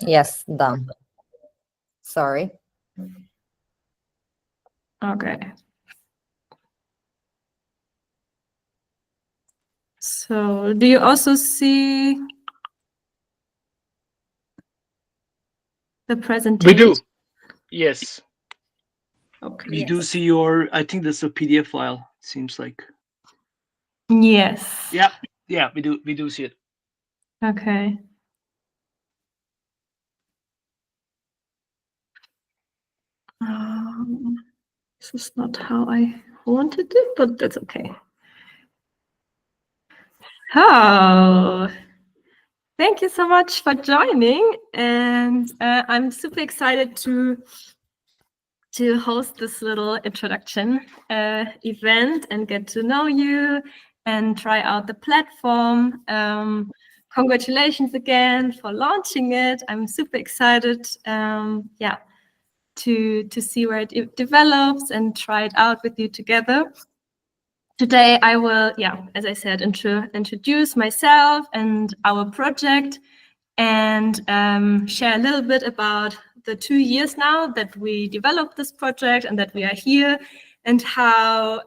Yes, done. Sorry. Okay. So do you also see the presentation? We do. Yes. Okay. We do see your, I think that's a PDF file, it seems like. Yes. Yeah, we do see it. Okay. This is not how I wanted it, but that's okay. Oh, thank you so much for joining, and I'm super excited to host this little introduction event and get to know you and try out the platform. Congratulations again for launching it. I'm super excited. To see where it develops and try it out with you together. Today I will, as I said, introduce myself and our project and share a little bit about the 2 years now that we developed this project and that we are here, and how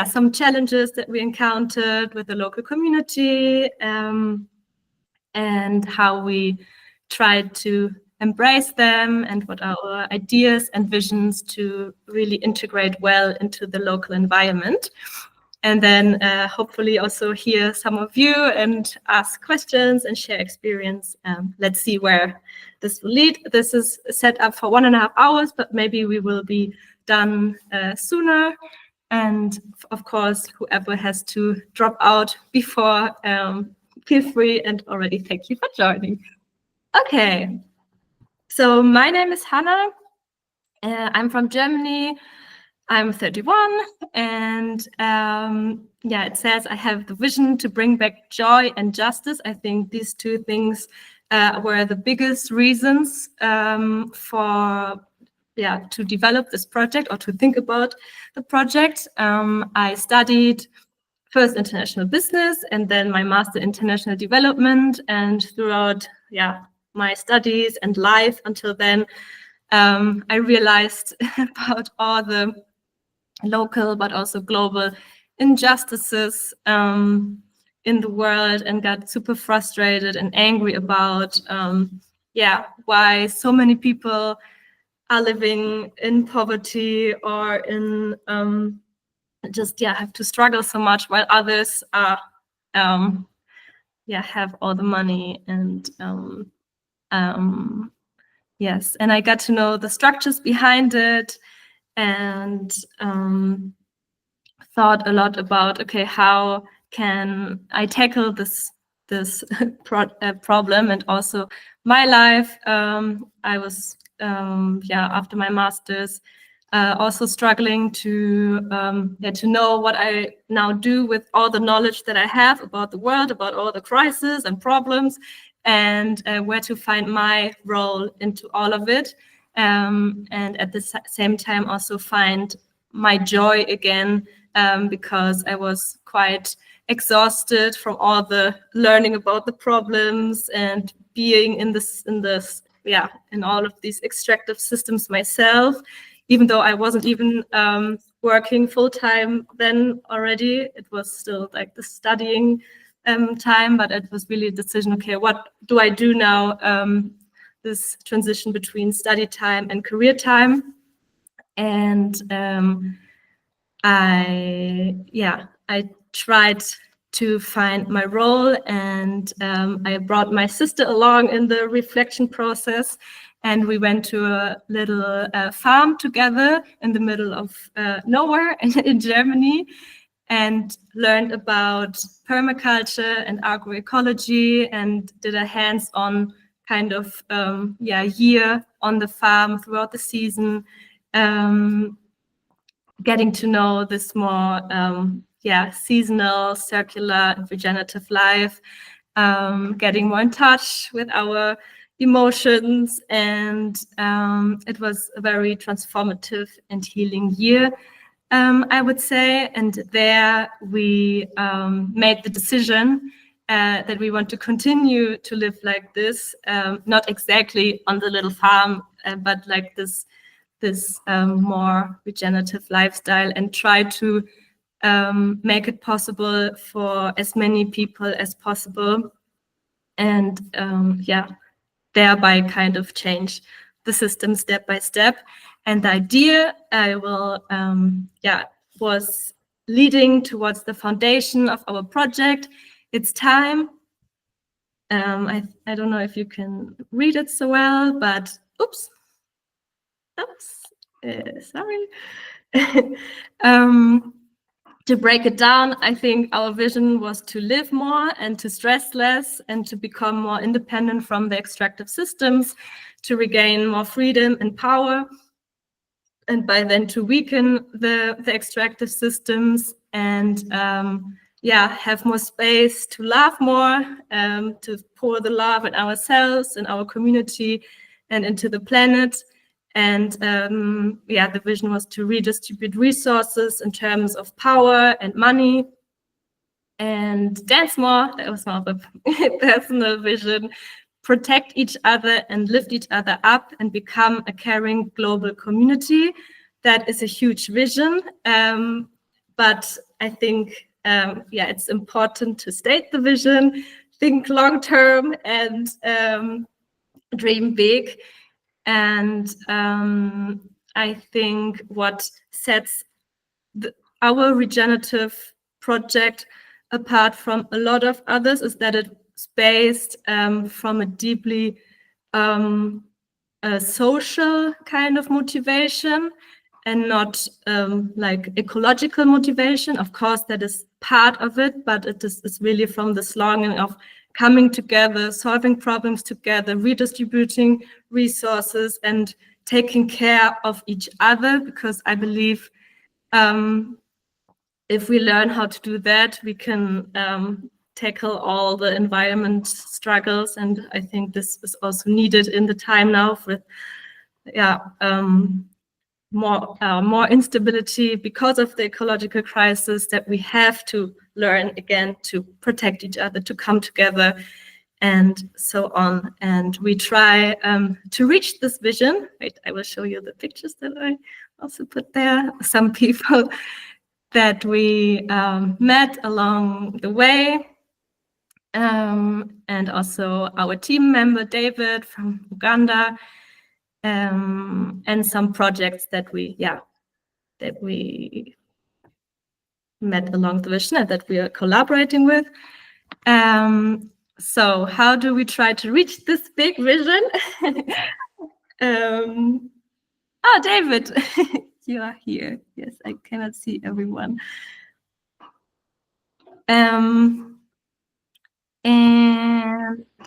some challenges that we encountered with the local community, and how we tried to embrace them, and what are our ideas and visions to really integrate well into the local environment. And then hopefully also hear some of you and ask questions and share experience. Let's see where this will lead. This is set up for 1.5 hours, but maybe we will be done sooner. And of course, whoever has to drop out before, feel free, and already thank you for joining. Okay, so my name is Hannah. I'm from Germany. I'm 31, and it says I have the vision to bring back joy and justice. I think these two things were the biggest reasons to develop this project, or to think about the project. I studied first international business and then my master international development, and throughout my studies and life until then, I realized about all the local but also global injustices in the world, and got super frustrated and angry about why so many people are living in poverty or in have to struggle so much, while others are have all the money. And yes, and I got to know the structures behind it, and thought a lot about, okay, how can I tackle this problem? And also my life, I was after my master's also struggling to know what I now do with all the knowledge that I have about the world, about all the crises and problems, and where to find my role into all of it, and at the same time also find my joy again, because I was quite exhausted from all the learning about the problems and being in all of these extractive systems myself. Even though I wasn't even working full-time then already, it was still like the studying time, but it was really a decision, okay, what do I do now, this transition between study time and career time. And I tried to find my role, and I brought my sister along in the reflection process, and we went to a little farm together in the middle of nowhere in Germany, and learned about permaculture and agroecology, and did a hands-on kind of year on the farm throughout the season, getting to know this more seasonal, circular, and regenerative life, getting more in touch with our emotions, and it was a very transformative and healing year, I would say. And there we made the decision that we want to continue to live like this, not exactly on the little farm, but like this more regenerative lifestyle, and try to make it possible for as many people as possible, and thereby kind of change the system step by step. And the idea was leading towards the foundation of our project. It's thyme. I don't know if you can read it so well, but sorry. To break it down, I think our vision was to live more and to stress less and to become more independent from the extractive systems, to regain more freedom and power, and by then to weaken the extractive systems, and have more space to love more, to pour the love in ourselves, in our community, and into the planet. And the vision was to redistribute resources in terms of power and money, and dance more. That was more of a personal vision. Protect each other and lift each other up and become a caring global community. That is a huge vision. But I think, it's important to state the vision, think long term, and dream big. And I think what sets our regenerative project apart from a lot of others is that it's based from a deeply social kind of motivation, and not like ecological motivation. Of course, that is part of it, but it is really from this longing of coming together, solving problems together, redistributing resources, and taking care of each other. Because I believe if we learn how to do that, we can tackle all the environment struggles. And I think this is also needed in the time now with more instability because of the ecological crisis, that we have to learn again to protect each other, to come together, and so on. And we try to reach this vision. Wait, I will show you the pictures that I also put there. Some people that we met along the way, and also our team member David from Uganda, and some projects that we met along the vision and that we are collaborating with. So how do we try to reach this big vision? David, you are here. Yes, I cannot see everyone. And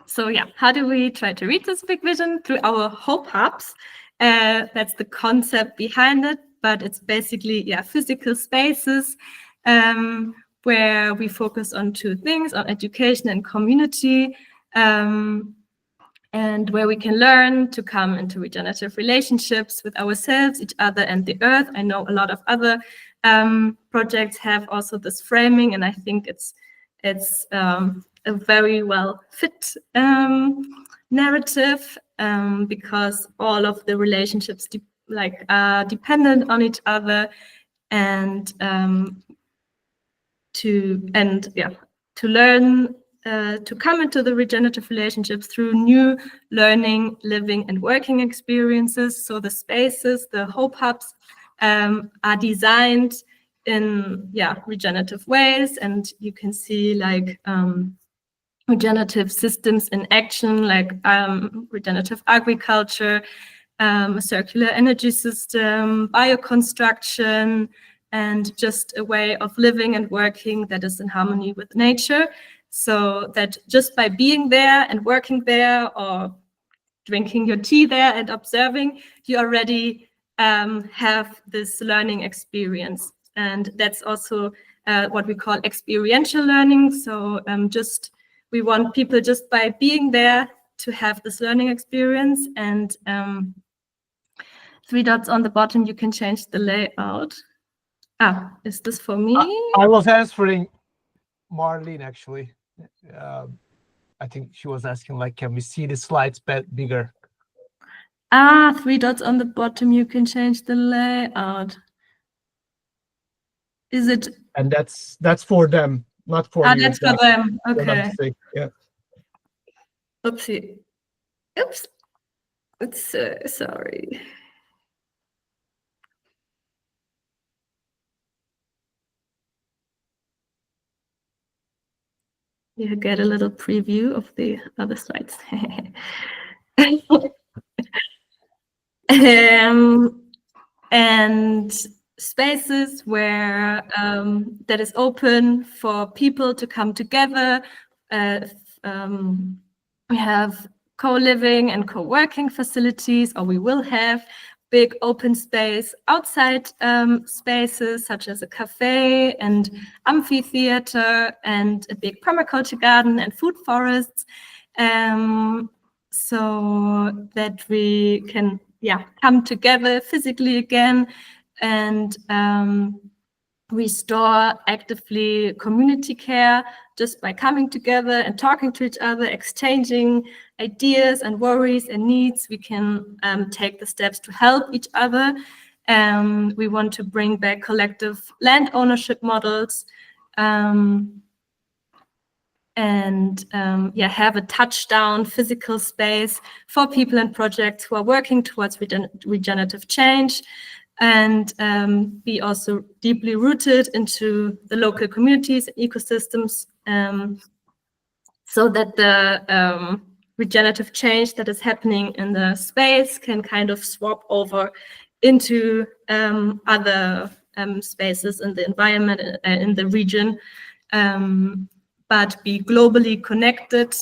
so how do we try to reach this big vision? Through our Hope Hubs. That's the concept behind it, but it's basically physical spaces where we focus on two things, on education and community, and where we can learn to come into regenerative relationships with ourselves, each other, and the earth. I know a lot of other projects have also this framing, and I think it's a very well fit narrative, because all of the relationships are dependent on each other, and to learn to come into the regenerative relationships through new learning, living, and working experiences. So the spaces, the Hope Hubs, are designed in regenerative ways, and you can see regenerative systems in action, like regenerative agriculture, a circular energy system, bioconstruction, and just a way of living and working that is in harmony with nature. So that just by being there and working there, or drinking your tea there and observing, you already have this learning experience. And that's also what we call experiential learning. So we want people just by being there to have this learning experience. And 3 dots on the bottom, you can change the layout. Is this for me? I was answering Marlene, actually. I think she was asking, like, can we see the slides bigger? 3 dots on the bottom, you can change the layout. Is it? And that's for them, not for you. That's for them. Okay. Yeah. Oopsie. Oops. It's sorry. You get a little preview of the other slides. And spaces where that is open for people to come together. We have co-living and co-working facilities, or we will have big open space outside spaces such as a cafe and amphitheater and a big permaculture garden and food forests, so that we can come together physically again and restore actively community care just by coming together and talking to each other, exchanging ideas and worries and needs. We can take the steps to help each other. We want to bring back collective land ownership models and have a touchdown physical space for people and projects who are working towards regenerative change, and be also deeply rooted into the local communities and ecosystems, so that the regenerative change that is happening in the space can kind of swap over into other spaces in the environment, in the region, but be globally connected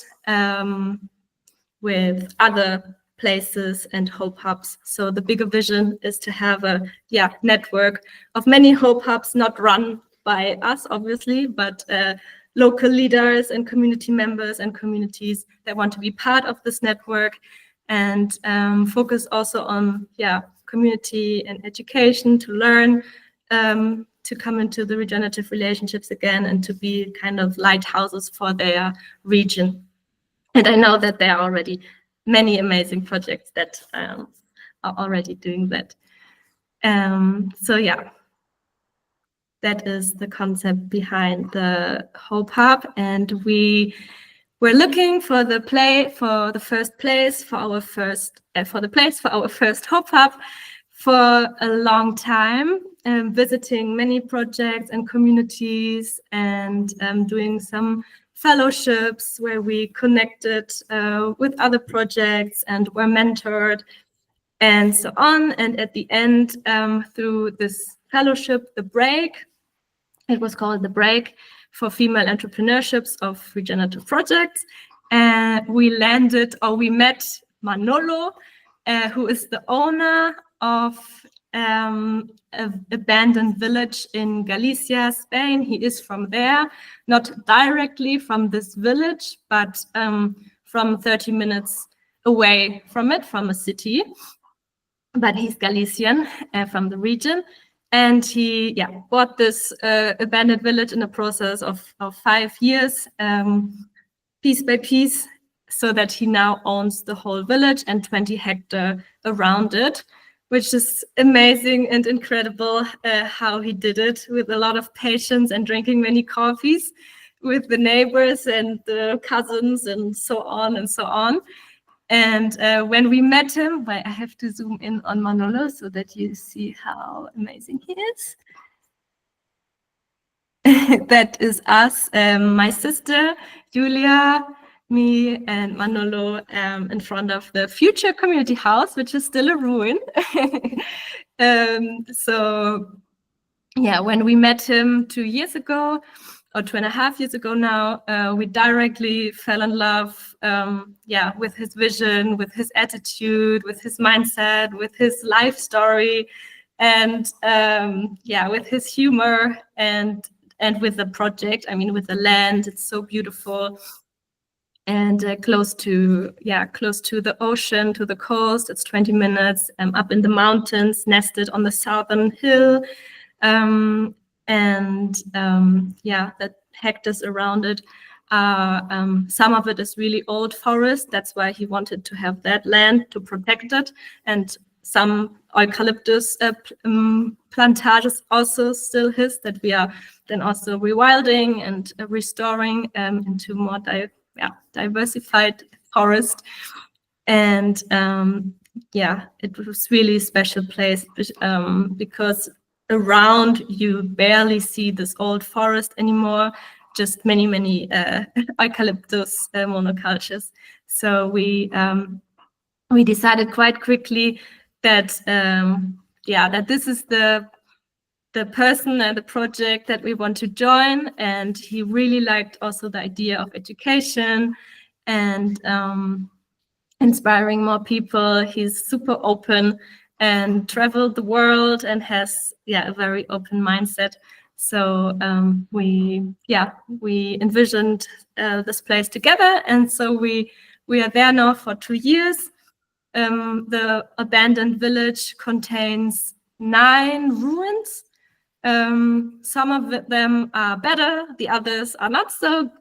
with other places and Hope Hubs. So the bigger vision is to have a network of many Hope Hubs, not run by us, obviously, but local leaders and community members and communities that want to be part of this network, and focus also on community and education, to learn, to come into the regenerative relationships again, and to be kind of lighthouses for their region. And I know that there are already many amazing projects that are already doing that. So that is the concept behind the Hope Hub, and we're looking for the first place for our first Hope Hub for a long time, visiting many projects and communities, and doing some fellowships where we connected with other projects and were mentored and so on. And at the end, through this fellowship, The Break, it was called The Break for Female Entrepreneurships of Regenerative Projects. And we met Manolo, who is the owner of an abandoned village in Galicia, Spain. He is from there, not directly from this village, but from 30 minutes away from it, from a city. But he's Galician, from the region. And he bought this abandoned village in a process of 5 years, piece by piece, so that he now owns the whole village and 20 hectares around it, which is amazing and incredible how he did it, with a lot of patience and drinking many coffees with the neighbors and the cousins and so on and so on. And when we met him, I have to zoom in on Manolo so that you see how amazing he is. That is us, my sister, Julia, me, and Manolo, in front of the future community house, which is still a ruin. When we met him 2 years ago, or 2.5 years ago now, we directly fell in love, with his vision, with his attitude, with his mindset, with his life story, and with his humor, and with the project. I mean, with the land, it's so beautiful, and close to the ocean, to the coast. It's 20 minutes up in the mountains, nested on the southern hill. That hectares around it some of it is really old forest. That's why he wanted to have that land to protect it. And some eucalyptus plantages also still his that we are then also rewilding and restoring into more diversified forest. And it was really a special place because around you barely see this old forest anymore, just many eucalyptus monocultures. So we decided quite quickly that that this is the person and the project that we want to join. And he really liked also the idea of education and inspiring more people. He's super open and traveled the world and has a very open mindset. So we envisioned this place together, and so we are there now for 2 years. The abandoned village contains 9 ruins. Some of them are better, the others are not so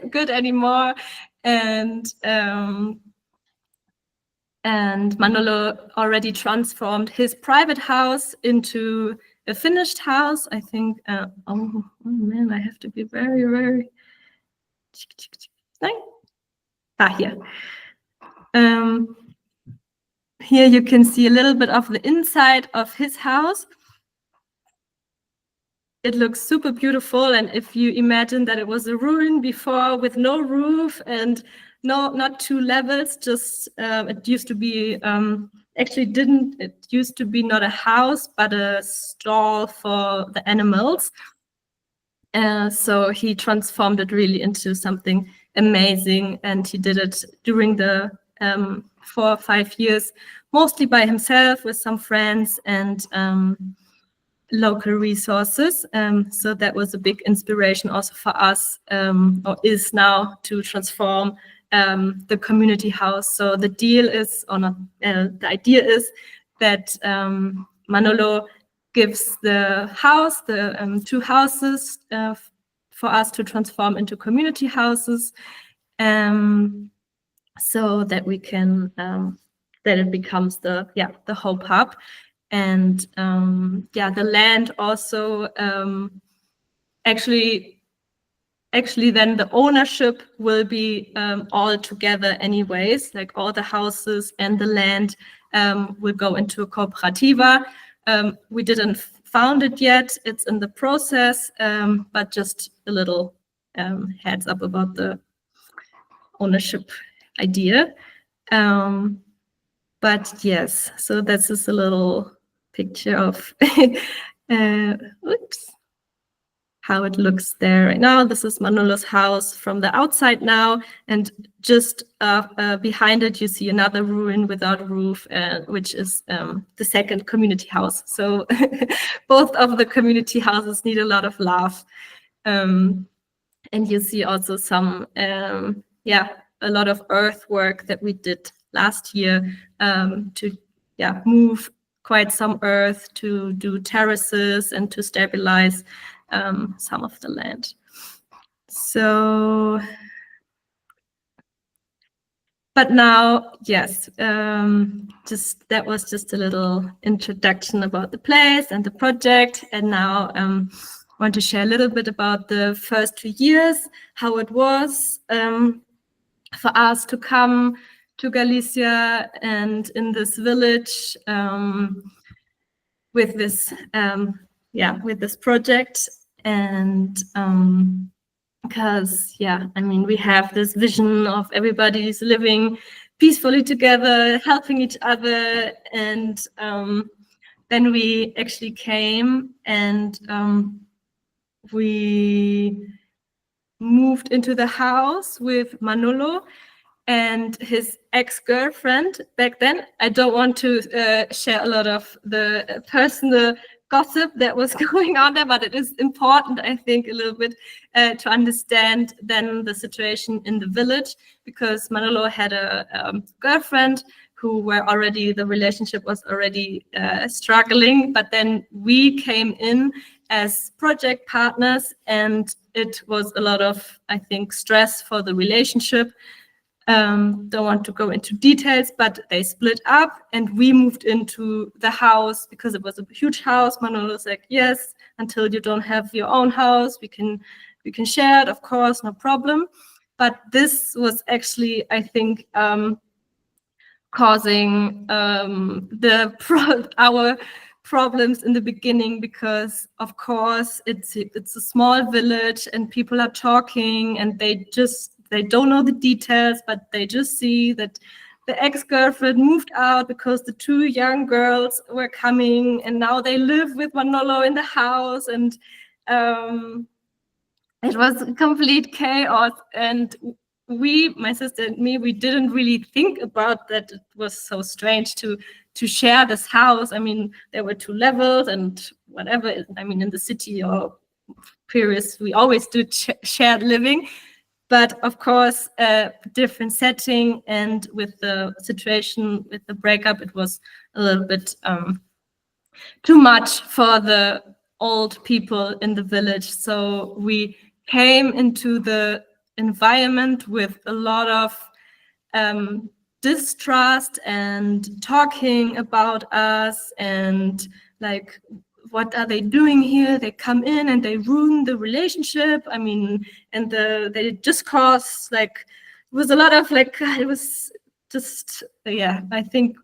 good anymore. And Manolo already transformed his private house into a finished house. I think, oh man, I have to be very, here. Here you can see a little bit of the inside of his house. It looks super beautiful. And if you imagine that it was a ruin before with no roof and not 2 levels, just it used to be it used to be not a house but a stall for the animals. So he transformed it really into something amazing, and he did it during the 4 or 5 years, mostly by himself with some friends and local resources. So that was a big inspiration also for us, or is now, to transform the community house. So the deal is, or not, the idea is that Manolo gives the house, the 2 houses for us to transform into community houses, so that we can, that it becomes the Hope Hub. And the land also actually then the ownership will be all together anyways, like all the houses and the land will go into a cooperativa. We didn't found it yet, it's in the process, but just a little heads up about the ownership idea. But yes, so that's just a little picture of how it looks there right now. This is Manolo's house from the outside now, and just behind it you see another ruin without a roof, which is the second community house. So both of the community houses need a lot of love. And you see also some, a lot of earthwork that we did last year to move quite some earth to do terraces and to stabilize some of the land. So, but now, yes, that was just a little introduction about the place and the project. And now I want to share a little bit about the first 2 years, how it was for us to come to Galicia and in this village with this with this project. And because I mean, we have this vision of everybody's living peacefully together, helping each other. And then we actually came and we moved into the house with Manolo and his ex-girlfriend back then. I don't want to share a lot of the personal gossip that was going on there, but it is important, I think, a little bit to understand then the situation in the village, because Manolo had a girlfriend who the relationship was already struggling, but then we came in as project partners, and it was a lot of, I think, stress for the relationship. Don't want to go into details, but they split up and we moved into the house because it was a huge house. Manolo was like, yes, until you don't have your own house, we can share it, of course, no problem. But this was actually, I think, causing our problems in the beginning, because of course it's a small village and people are talking and they don't know the details, but they just see that the ex-girlfriend moved out because the two young girls were coming and now they live with Manolo in the house, and it was complete chaos. And my sister and me, we didn't really think about that. It was so strange to share this house. I mean, there were 2 levels and whatever. I mean, in the city or Paris, we always do shared living. But of course, a different setting, and with the situation with the breakup, it was a little bit too much for the old people in the village. So we came into the environment with a lot of distrust and talking about us, and like, what are they doing here? They come in and they ruin the relationship. I mean, and they just caused, like, it was a lot of, like, it was just, yeah, I think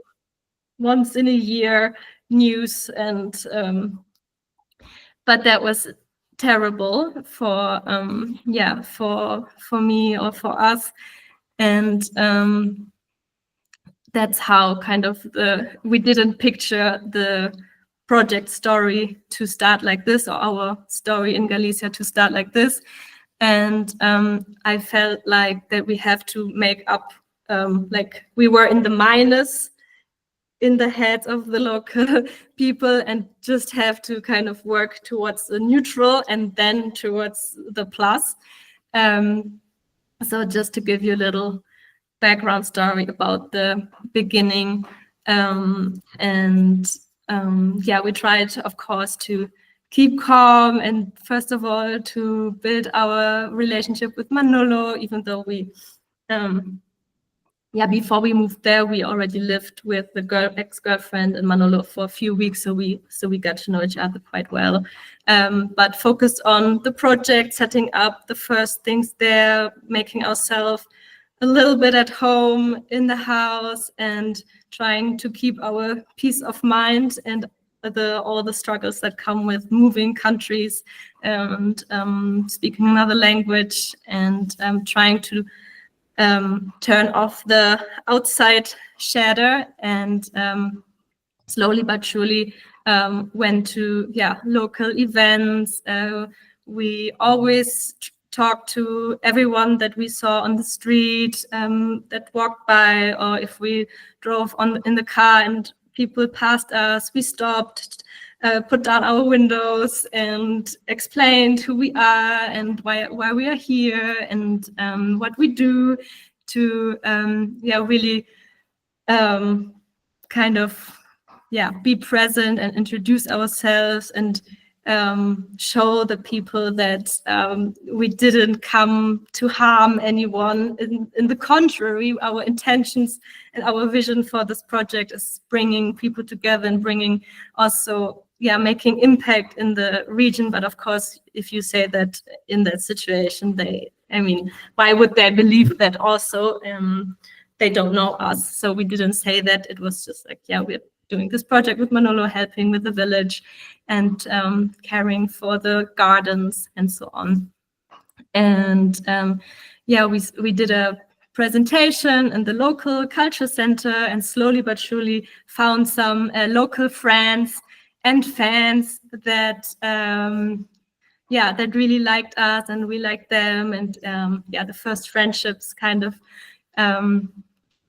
once in a year news. And but that was terrible for for me or for us. And that's how kind of we didn't picture the project story to start like this, or our story in Galicia to start like this. And I felt like that we have to make up, like we were in the minus in the heads of the local people, and just have to kind of work towards the neutral and then towards the plus. So just to give you a little background story about the beginning, we tried, of course, to keep calm, and first of all to build our relationship with Manolo, even though we before we moved there, we already lived with the ex-girlfriend and Manolo for a few weeks, so we got to know each other quite well. But focused on the project, setting up the first things there, making ourselves a little bit at home in the house, and trying to keep our peace of mind and all the struggles that come with moving countries and speaking another language, and trying to turn off the outside shadow, and slowly but surely went to local events. We always talked to everyone that we saw on the street, that walked by, or if we drove in the car and people passed us, we stopped, put down our windows and explained who we are and why we are here, and what we do to really kind of be present and introduce ourselves, and show the people that we didn't come to harm anyone. In the contrary, our intentions and our vision for this project is bringing people together and bringing also making impact in the region. But of course, if you say that in that situation, why would they believe that also? They don't know us. So we didn't say that. It was just like, we're doing this project with Manolo, helping with the village and caring for the gardens and so on. And we did a presentation in the local culture center, and slowly but surely found some local friends and fans that that really liked us and we liked them. And the first friendships kind of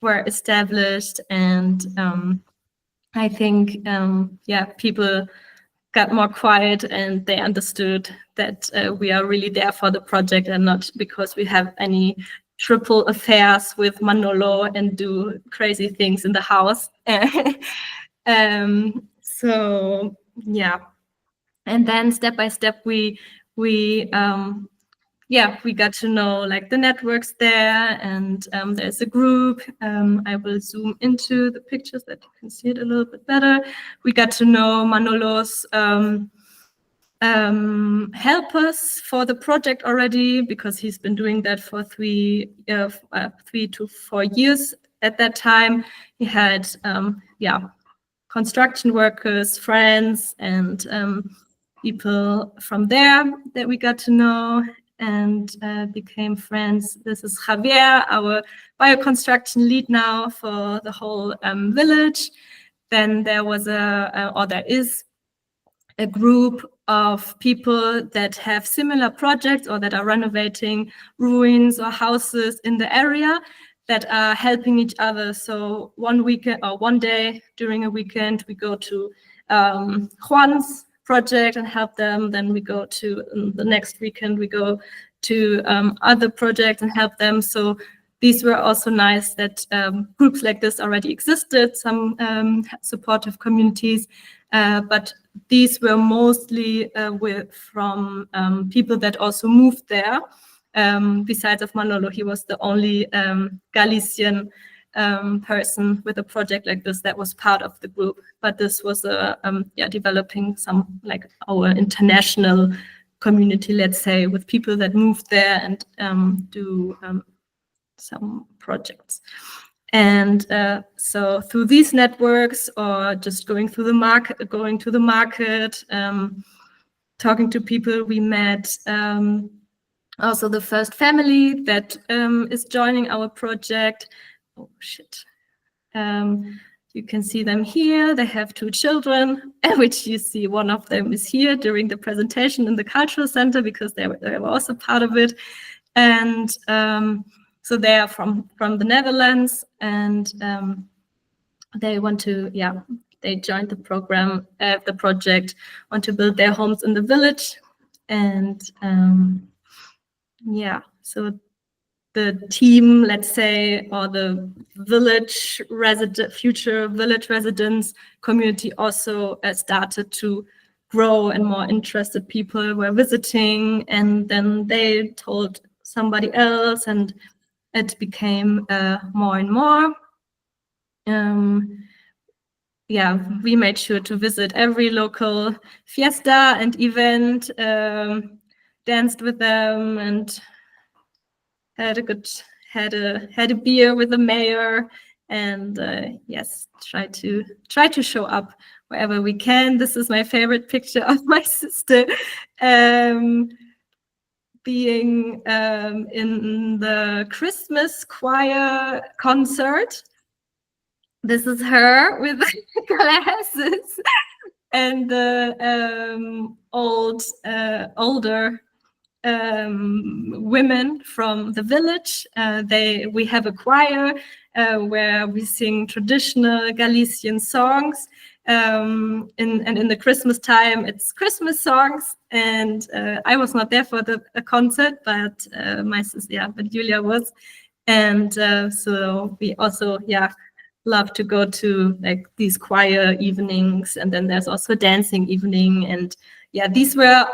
were established, and I think people got more quiet, and they understood that we are really there for the project, and not because we have any triple affairs with Manolo and do crazy things in the house. And then step by step we yeah, we got to know like the networks there, and there's a group. I will zoom into the pictures that you can see it a little bit better. We got to know Manolo's helpers for the project already, because he's been doing that for 3 to 4 years. At that time, he had construction workers, friends, and people from there that we got to know and became friends. This is Javier, our bioconstruction lead now for the whole village. Then there was there is a group of people that have similar projects or that are renovating ruins or houses in the area that are helping each other. So one weekend or one day during a weekend, we go to Juan's project and help them. Then we go to the next weekend, we go to other projects and help them. So these were also nice that groups like this already existed, some supportive communities, but these were mostly from people that also moved there. Besides of Manolo, he was the only Galician person with a project like this that was part of the group. But this was developing some like our international community, let's say, with people that moved there and do some projects. And so through these networks, or just going to the market, talking to people, we met also the first family that is joining our project. Oh shit. You can see them here. They have 2 children, which you see one of them is here during the presentation in the cultural center, because they were also part of it. And so they are from the Netherlands, and they want to, they joined the program, the project, want to build their homes in the village. And so the team, let's say, or the future village residents community also started to grow, and more interested people were visiting, and then they told somebody else, and it became more and more. We made sure to visit every local fiesta and event, danced with them, and had a beer with the mayor, and try to show up wherever we can. This is my favorite picture of my sister being in the Christmas choir concert. This is her with glasses, and the older women from the village. We have a choir where we sing traditional Galician songs. And in the Christmas time, it's Christmas songs. And I was not there for the concert, but my sister, but Julia was. And so we also, love to go to like these choir evenings. And then there's also a dancing evening. And these were,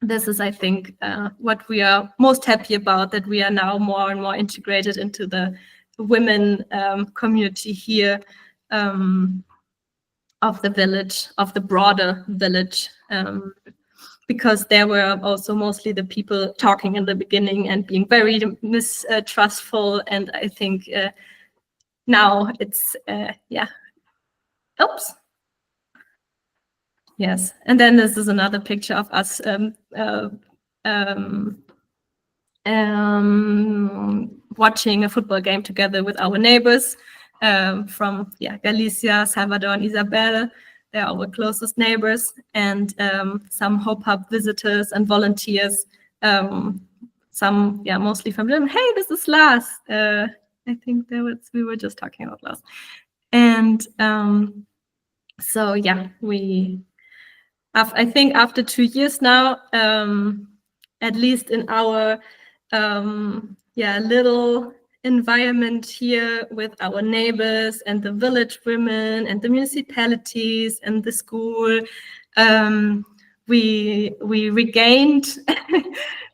this is, I think, what we are most happy about, that we are now more and more integrated into the women community here. Of the village, of the broader village, because there were also mostly the people talking in the beginning and being very mistrustful, and I think now it's oops. Yes, and then this is another picture of us watching a football game together with our neighbors. From Galicia, Salvador, and Isabel. They're our closest neighbors, and some Hope Hub visitors and volunteers. Some, mostly from them. Hey, this is Lars. I think we were just talking about Lars. And so I think after 2 years now, at least in our little environment here with our neighbors and the village women and the municipalities and the school, we regained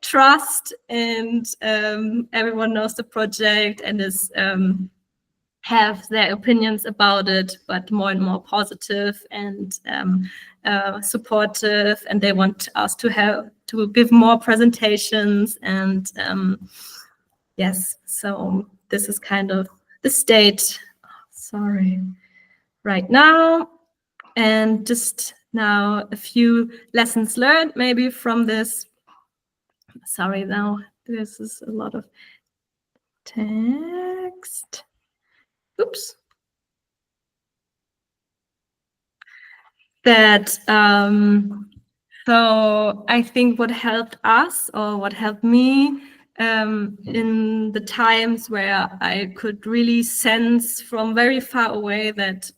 trust, and everyone knows the project and is have their opinions about it, but more and more positive and supportive, and they want us to give more presentations, and yes, so this is kind of the state, right now. And just now a few lessons learned maybe from this. Sorry, now this is a lot of text. Oops. That so I think what helped us, or what helped me in the times where I could really sense from very far away that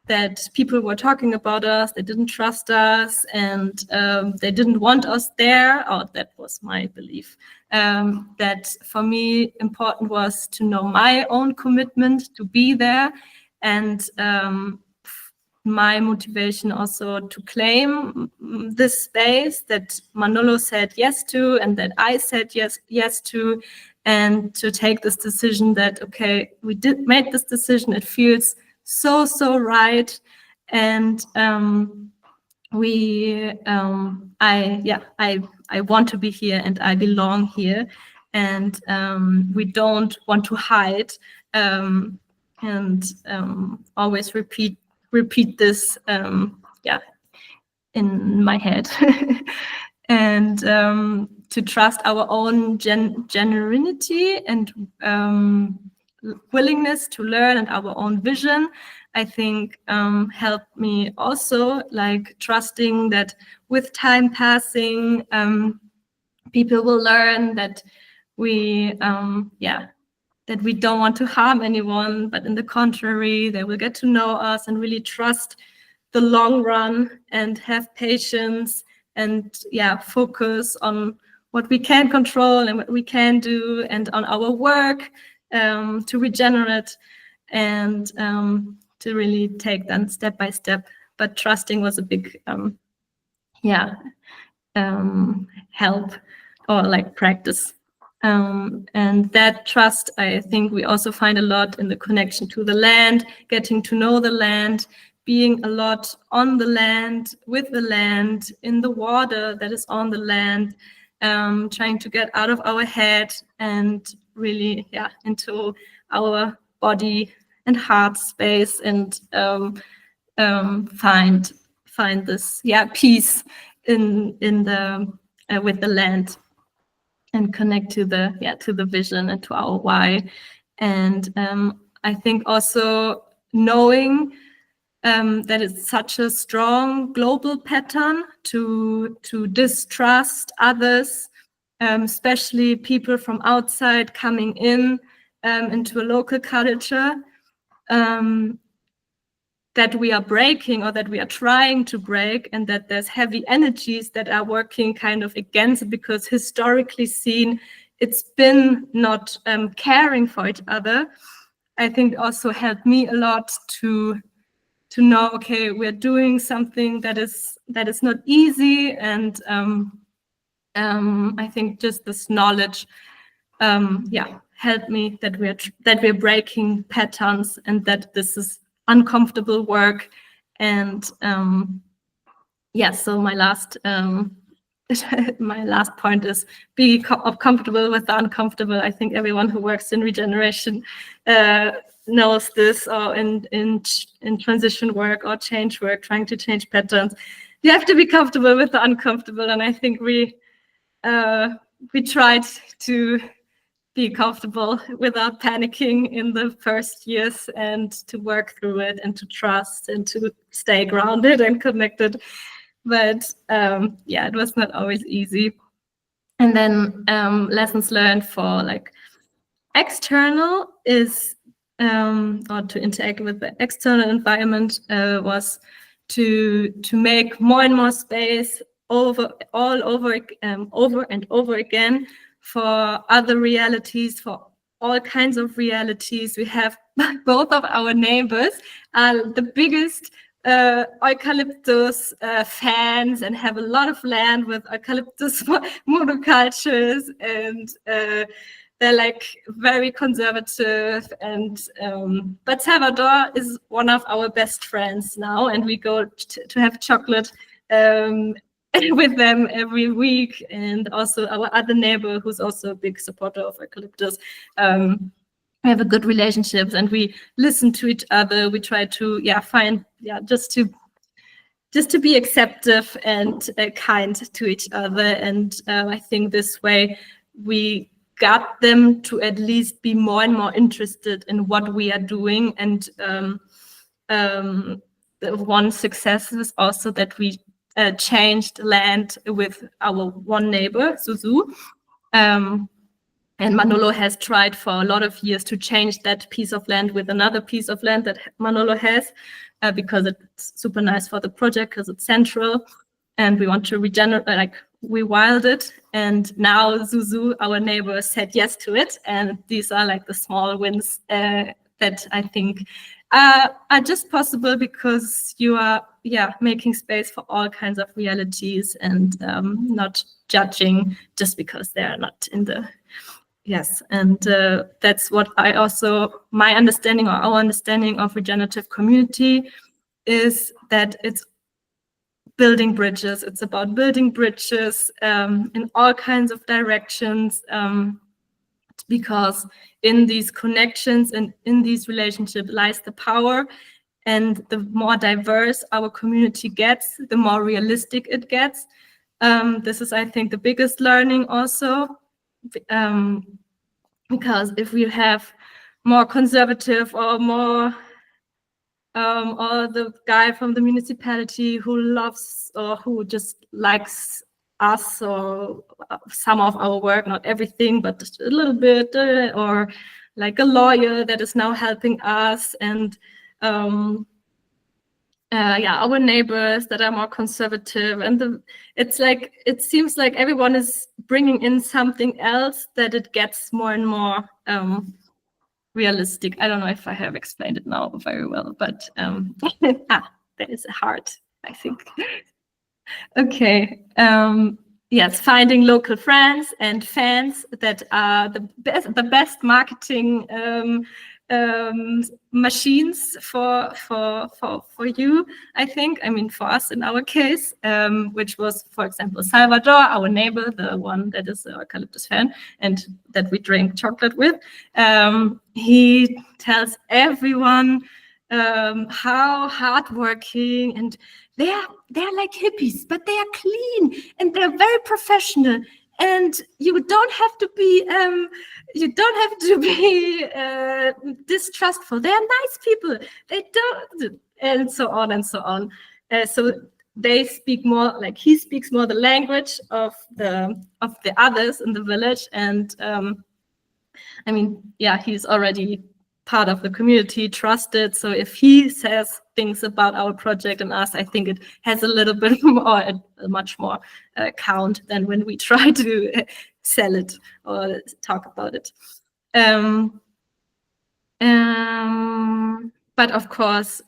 that people were talking about us, they didn't trust us, and they didn't want us there, or that was my belief. That for me important was to know my own commitment to be there, and my motivation also to claim this space that Manolo said yes to, and that I said yes to, and to take this decision that, okay, we did make this decision, it feels so right, and I want to be here, and I belong here, and we don't want to hide, and always repeat this in my head, and to trust our own genuinity and willingness to learn, and our own vision, I think helped me also, like trusting that with time passing, people will learn that we that we don't want to harm anyone, but in the contrary, they will get to know us and really trust the long run, and have patience, and focus on what we can control and what we can do, and on our work to regenerate, and to really take them step by step. But trusting was a big help, or like practice. And that trust, I think we also find a lot in the connection to the land, getting to know the land, being a lot on the land, with the land, in the water that is on the land, trying to get out of our head and really into our body and heart space, and find this peace in the with the land, and connect to the vision and to our why. And I think also knowing that it's such a strong global pattern to distrust others, especially people from outside coming in into a local culture, that we are breaking, or that we are trying to break, and that there's heavy energies that are working kind of against it, because historically seen, it's been not caring for each other. I think also helped me a lot to know, okay, we're doing something that is not easy, and I think just this knowledge helped me that we're breaking patterns, and that this is uncomfortable work. And so my last point is be comfortable with the uncomfortable. I think everyone who works in regeneration knows this, or in transition work or change work, trying to change patterns. You have to be comfortable with the uncomfortable, and I think we tried to be comfortable without panicking in the first years, and to work through it, and to trust, and to stay grounded and connected. But it was not always easy. And then lessons learned for like external is, or to interact with the external environment, was to make more and more space over and over again for other realities, for all kinds of realities. We have both of our neighbors are the biggest eucalyptus fans and have a lot of land with eucalyptus monocultures, and they're like very conservative. And but Salvador is one of our best friends now, and we go to have chocolate with them every week. And also our other neighbor, who's also a big supporter of eucalyptus. We have a good relationships, and we listen to each other. We try to find just to be acceptive and kind to each other. And I think this way we got them to at least be more and more interested in what we are doing. And the one success is also that we changed land with our one neighbor, Suzu. And Manolo has tried for a lot of years to change that piece of land with another piece of land that Manolo has, because it's super nice for the project, because it's central, and we want to regenerate, like rewild it. And now Suzu, our neighbor, said yes to it. And these are like the small wins that I think are just possible because you are making space for all kinds of realities, and not judging just because they are not in the and that's what my understanding, or our understanding of regenerative community, is that it's building bridges. It's about building bridges in all kinds of directions, because in these connections and in these relationships lies the power. And the more diverse our community gets, the more realistic it gets. This is, I think, the biggest learning also. Because if we have more conservative or more or the guy from the municipality who loves or who just likes us or some of our work, not everything, but just a little bit, or like a lawyer that is now helping us, and our neighbors that are more conservative, and it seems like everyone is bringing in something else, that it gets more and more realistic. I don't know if I have explained it now very well, but there is a heart, I think. Okay. Yes, finding local friends and fans that are the best marketing machines for you, I think. I mean, for us in our case, which was, for example, Salvador, our neighbor, the one that is an eucalyptus fan and that we drink chocolate with. He tells everyone how hardworking, and they're like hippies, but they are clean and they're very professional. And you don't have to be distrustful. They're nice people. They don't, and so on and so on. So they speak more, like he speaks more the language of the others in the village. And I mean, he's already part of the community, trusted. So if he says things about our project and us, I think it has a little bit more, much more count than when we try to sell it or talk about it. But of course,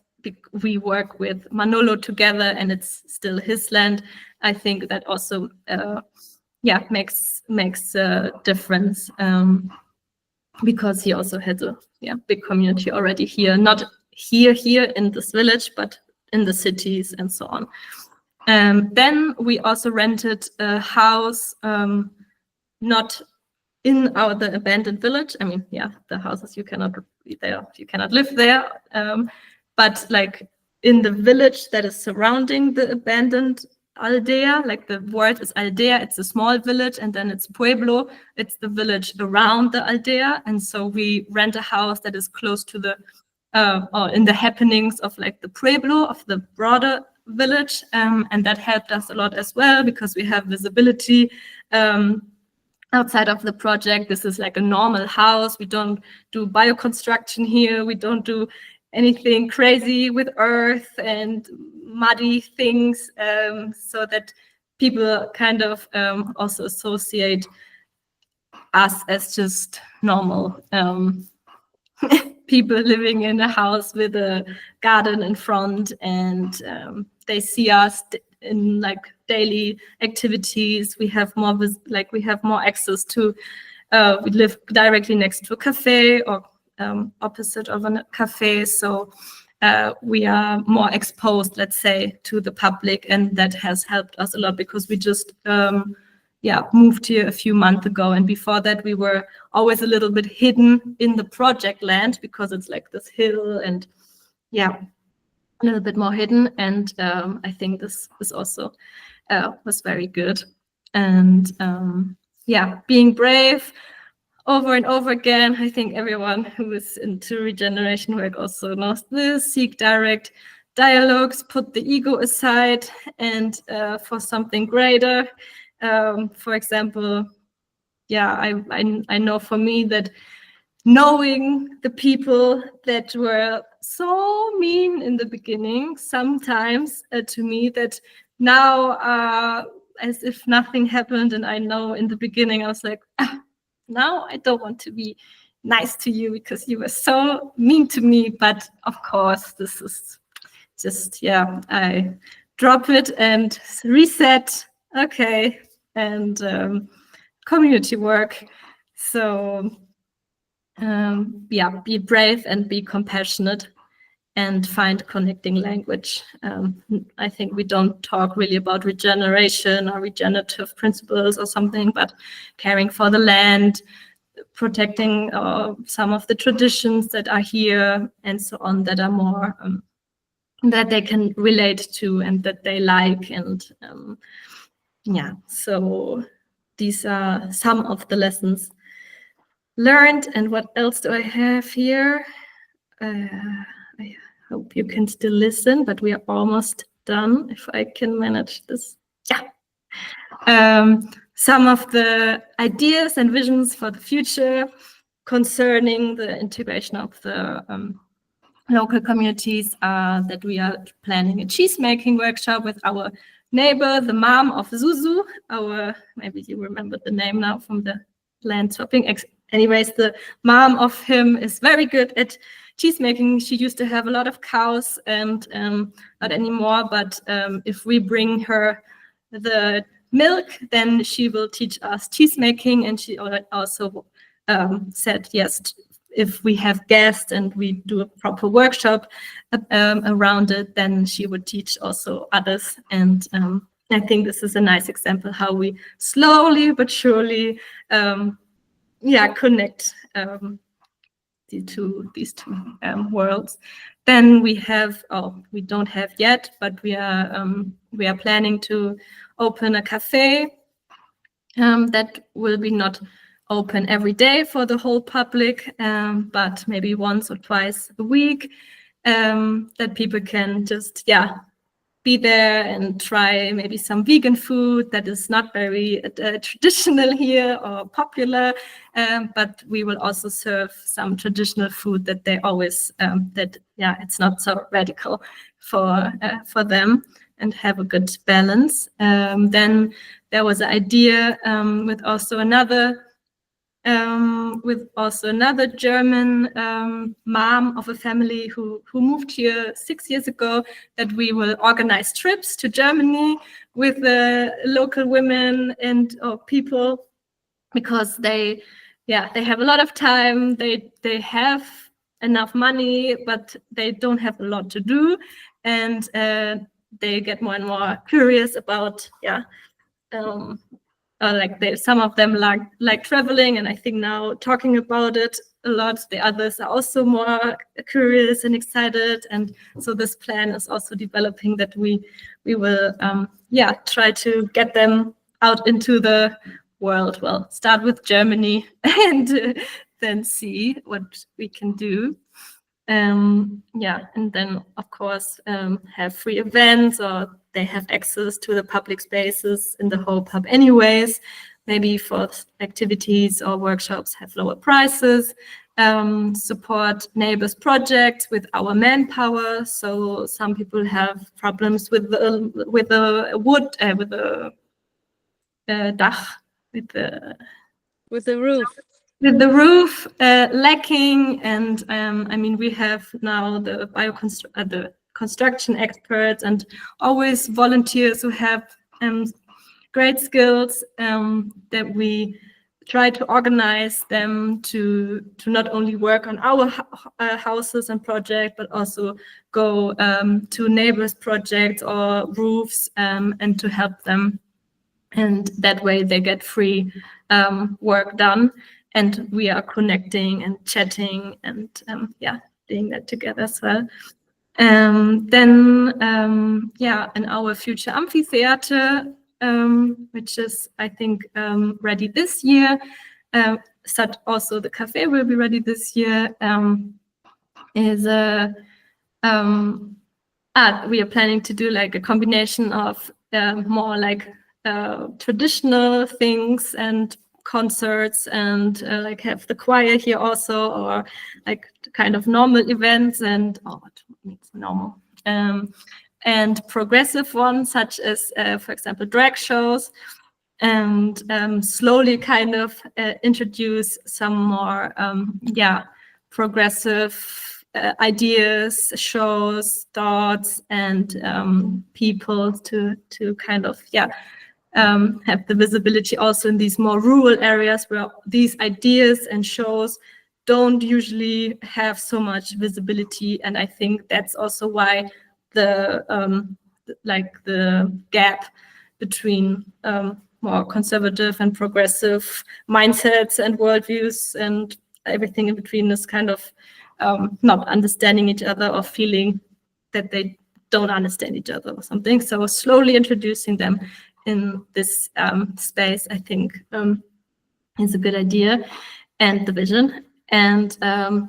we work with Manolo together, and it's still his land. I think that also, makes a difference. Because he also had a big community already here, not here in this village, but in the cities and so on. Then we also rented a house, not in the abandoned village. I mean, the houses you cannot live there, but like in the village that is surrounding the abandoned aldea. Like the word is aldea, it's a small village, and then it's pueblo, it's the village around the aldea. And so we rent a house that is close to the or in the happenings of like the pueblo, of the broader village, and that helped us a lot as well, because we have visibility outside of the project. This is like a normal house. We don't do bioconstruction here. We don't do anything crazy with earth and muddy things, so that people kind of also associate us as just normal people living in a house with a garden in front, and they see us in like daily activities. We have more we have more access to. We live directly next to a cafe or opposite of a cafe, so we are more exposed, let's say, to the public, and that has helped us a lot because we just moved here a few months ago, and before that we were always a little bit hidden in the project land because it's like this hill, and a little bit more hidden, and I think this is also was very good. And being brave over and over again. I think everyone who is into regeneration work also knows this. Seek direct dialogues, put the ego aside, and for something greater. For example, I know for me that knowing the people that were so mean in the beginning sometimes to me, that now as if nothing happened, and I know in the beginning I was like, now I don't want to be nice to you because you were so mean to me. But of course, this is just, I drop it and reset. Okay. And community work. So be brave and be compassionate and find connecting language. I think we don't talk really about regeneration or regenerative principles or something, but caring for the land, protecting some of the traditions that are here and so on, that are more, that they can relate to and that they like. And so these are some of the lessons learned. And what else do I have here? I hope you can still listen, but we are almost done, if I can manage this. Some of the ideas and visions for the future concerning the integration of the local communities are that we are planning a cheese-making workshop with our neighbor, the mom of Zuzu, maybe you remember the name now from the land swapping. Anyways, the mom of him is very good at cheese making. She used to have a lot of cows, and not anymore, but if we bring her the milk, then she will teach us cheese making. And she also said yes, if we have guests and we do a proper workshop around it, then she would teach also others. And I think this is a nice example how we slowly but surely connect these two worlds. Then we have, we don't have yet, but we are planning to open a cafe that will be not open every day for the whole public, but maybe once or twice a week, that people can just be there and try maybe some vegan food that is not very traditional here or popular, but we will also serve some traditional food that they always it's not so radical for them, and have a good balance. Then there was an idea with also another German mom of a family who moved here 6 years ago, that we will organize trips to Germany with the local women and people, because they have a lot of time, they have enough money, but they don't have a lot to do, and they get more and more curious about some of them like traveling, and I think now talking about it a lot. The others are also more curious and excited, and so this plan is also developing, that we will try to get them out into the world. Well, start with Germany and then see what we can do. And then of course have free events, or they have access to the public spaces in the Hope Hub anyways. Maybe for activities or workshops have lower prices. Support neighbors' projects with our manpower. So some people have problems with the wood, with the dach, with the roof. with the roof lacking, and I mean, we have now the the construction experts and always volunteers who have great skills that we try to organize them to not only work on our houses and projects, but also go to neighbors' projects or roofs and to help them. And that way they get free work done. And we are connecting and chatting and yeah, doing that together as well. Then yeah, in our future amphitheater, which is, I think, ready this year. Such also the cafe will be ready this year. Is a we are planning to do like a combination of more like traditional things and concerts and like have the choir here also, or like kind of normal events and what means normal and progressive ones such as for example drag shows, and slowly kind of introduce some more yeah, progressive ideas, shows, thoughts, and people to kind of yeah have the visibility also in these more rural areas where these ideas and shows don't usually have so much visibility. And I think that's also why the like the gap between more conservative and progressive mindsets and worldviews and everything in between is kind of not understanding each other or feeling that they don't understand each other or something. So slowly introducing them in this space, I think, is a good idea, and the vision. And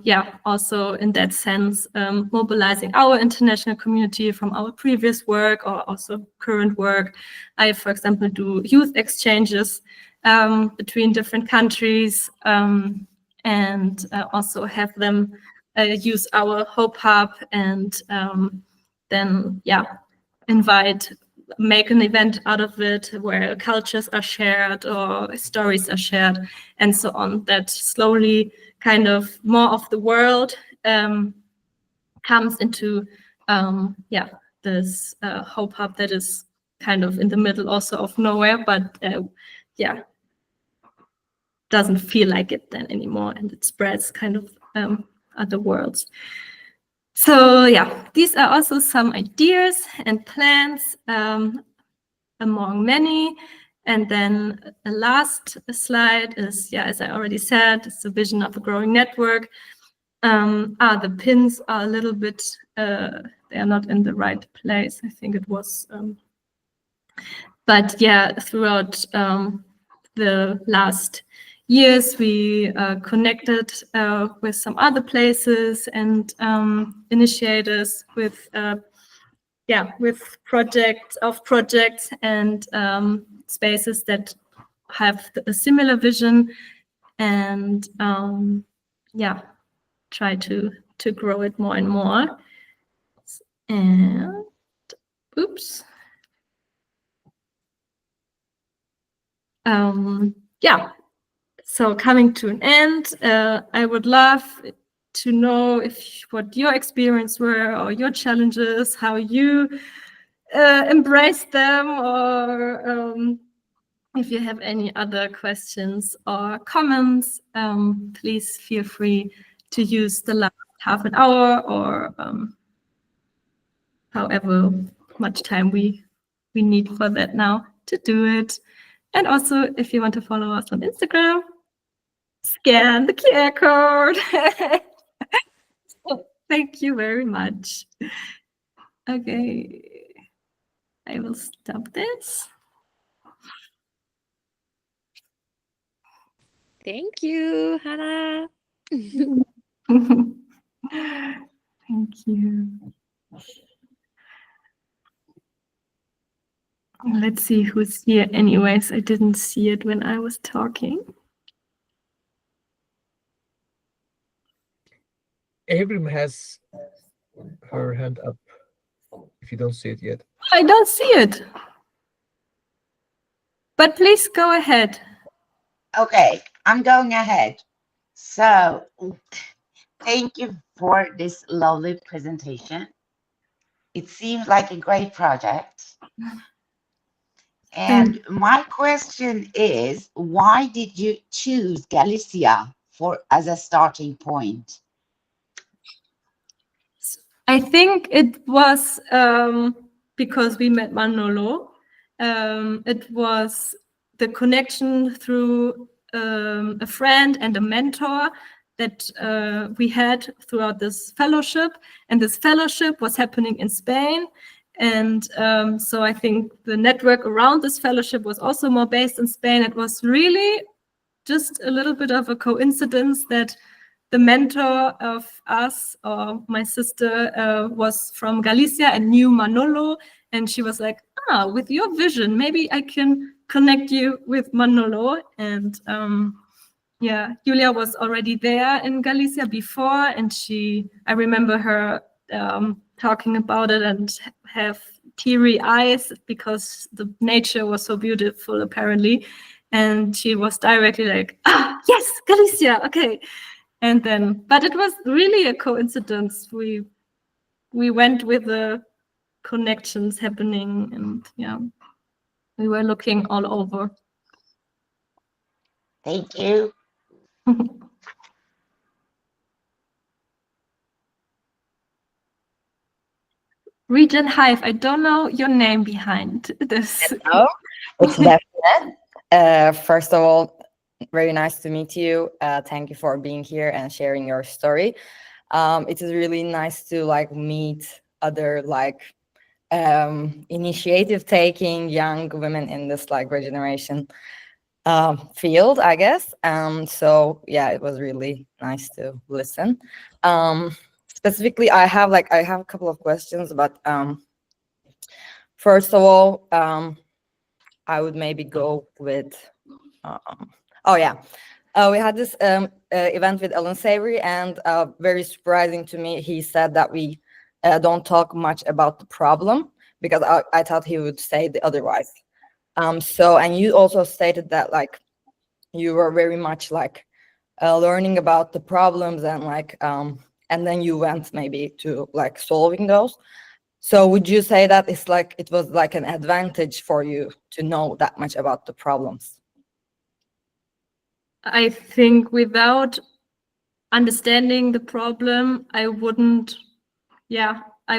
yeah, also in that sense, mobilizing our international community from our previous work or also current work. I, for example, do youth exchanges between different countries and also have them use our Hope Hub and then, yeah, make an event out of it where cultures are shared or stories are shared and so on. That slowly kind of more of the world comes into yeah, this Hope Hub that is kind of in the middle also of nowhere, but yeah, doesn't feel like it then anymore, and it spreads kind of other worlds. So yeah, these are also some ideas and plans among many. And then the last slide is, yeah, as I already said, it's the vision of a growing network. The pins are a little bit, they are not in the right place. I think it was, but yeah, throughout the last years, we connected with some other places and initiators with, yeah, with projects and spaces that have a similar vision, and yeah, try to grow it more and more. And oops. Yeah. So coming to an end, I would love to know what your experience were or your challenges, how you embrace them, or if you have any other questions or comments, please feel free to use the last half an hour or however much time we need for that now to do it. And also, if you want to follow us on Instagram, scan the QR code. So, thank you very much. Okay, I will stop this. Thank you, Hannah. Thank you. Let's see who's here. Anyways, I didn't see it when I was talking. Abram has her hand up, if you don't see it yet. I don't see it. But please go ahead. Okay, I'm going ahead. So, thank you for this lovely presentation. It seems like a great project. And my question is, why did you choose Galicia as a starting point? I think it was because we met Manolo. It was the connection through a friend and a mentor that we had throughout this fellowship. And this fellowship was happening in Spain. And so I think the network around this fellowship was also more based in Spain. It was really just a little bit of a coincidence that the mentor of us, or my sister, was from Galicia and knew Manolo. And she was like, with your vision, maybe I can connect you with Manolo. And yeah, Julia was already there in Galicia before. And I remember her talking about it and have teary eyes because the nature was so beautiful, apparently. And she was directly like, yes, Galicia, okay. And then, but it was really a coincidence. We went with the connections happening, and yeah, we were looking all over. Thank you. Region Hive, I don't know your name behind this. No, it's definite. First of all, very nice to meet you. Thank you for being here and sharing your story. It is really nice to meet other initiative taking young women in this regeneration field, I guess. So yeah, it was really nice to listen. Specifically, I have a couple of questions, but first of all, I would maybe go with we had this event with Ellen Savory, and very surprising to me, he said that we don't talk much about the problem, because I thought he would say the otherwise. And you also stated that you were very much learning about the problems, and then you went maybe to solving those. So would you say that it was an advantage for you to know that much about the problems? I think without understanding the problem, I wouldn't have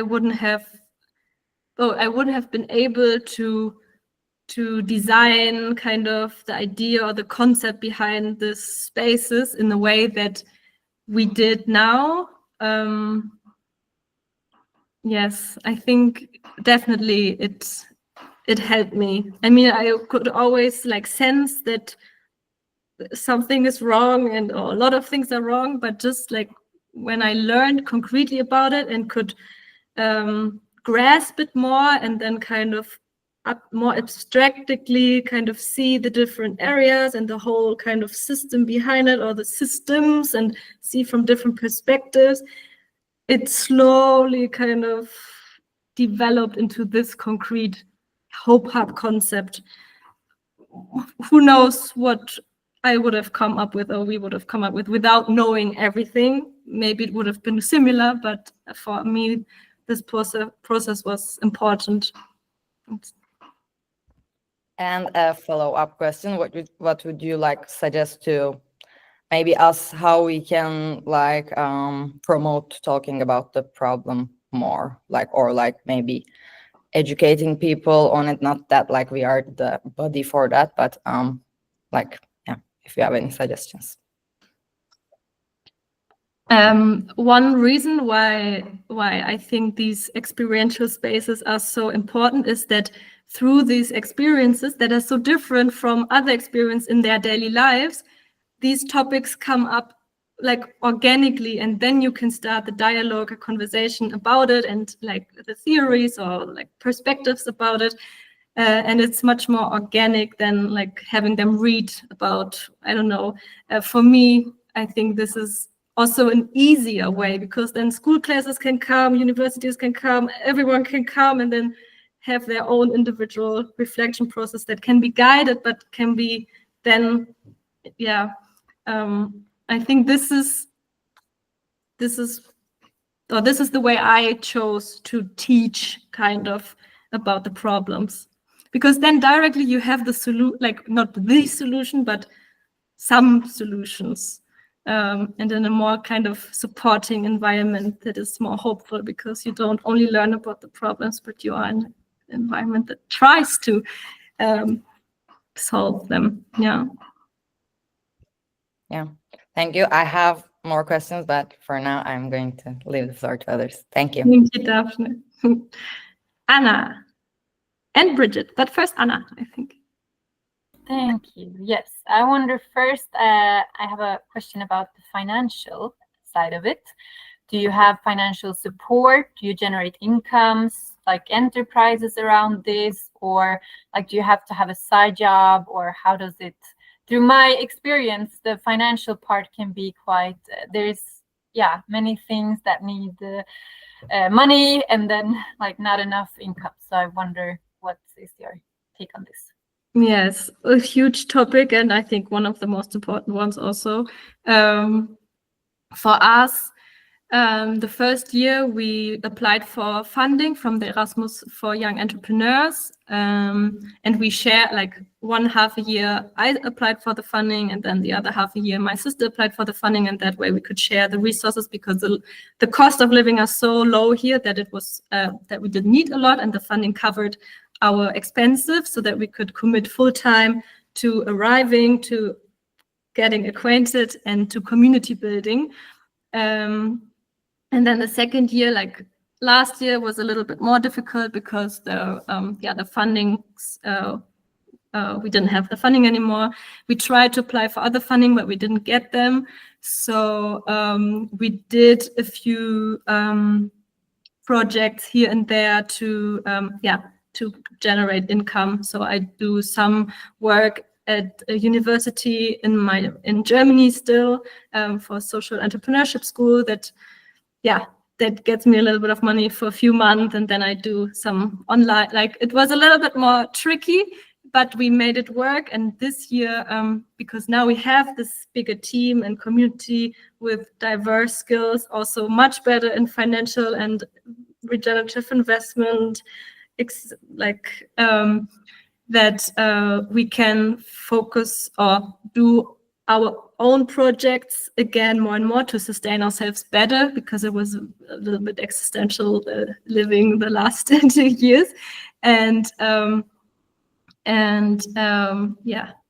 been able to design kind of the idea or the concept behind the spaces in the way that we did now. Yes, I think definitely it helped me. I mean, I could always sense that something is wrong or a lot of things are wrong, but just when I learned concretely about it and could grasp it more, and then kind of more abstractly kind of see the different areas and the whole kind of system behind it, or the systems, and see from different perspectives, it slowly kind of developed into this concrete Hope Hub concept. Who knows what I would have come up with, or we would have come up with, without knowing everything. Maybe it would have been similar, but for me, this process was important. And a follow-up question: what would you suggest to maybe us, how we can promote talking about the problem more, or maybe educating people on it? Not that we are the body for that, but if you have any suggestions. One reason why I think these experiential spaces are so important is that through these experiences that are so different from other experiences in their daily lives, these topics come up organically, and then you can start the dialogue, a conversation about it, and the theories or perspectives about it. And it's much more organic than having them read about, I don't know. For me, I think this is also an easier way, because then school classes can come, universities can come, everyone can come, and then have their own individual reflection process that can be guided, but can be then, I think this is the way I chose to teach kind of about the problems, because then directly you have the solution, like not the solution, but some solutions, and in a more kind of supporting environment that is more hopeful, because you don't only learn about the problems, but you are in an environment that tries to solve them. Yeah. Yeah, thank you. I have more questions, but for now, I'm going to leave the floor to others. Thank you. Thank you, Daphne. Anna and Bridget, but first Anna, I think. Thank you. Yes, I wonder first, I have a question about the financial side of it. Do you have financial support? Do you generate incomes, like enterprises around this? Or like, do you have to have a side job, or how does it? Through my experience, the financial part can be quite, there's, many things that need money and then like not enough income. So I wonder, what is your take on this? Yes, a huge topic, and I think one of the most important ones also. For us, the first year we applied for funding from the Erasmus for Young Entrepreneurs, and we share, like, one half a year I applied for the funding, and then the other half a year my sister applied for the funding, and that way we could share the resources, because the cost of living are so low here that it was that we didn't need a lot, and the funding covered our expenses so that we could commit full time to arriving, to getting acquainted, and to community building. And then the second year, like last year, was a little bit more difficult because the funding, we didn't have the funding anymore. We tried to apply for other funding, but we didn't get them. So we did a few projects here and there to generate income. So I do some work at a university in Germany still, for social entrepreneurship school that gets me a little bit of money for a few months, and then I do some online. Like, it was a little bit more tricky, but we made it work. And this year, because now we have this bigger team and community with diverse skills, also much better in financial and regenerative investment, that we can focus or do our own projects again more and more to sustain ourselves better, because it was a little bit existential living the last 2 years,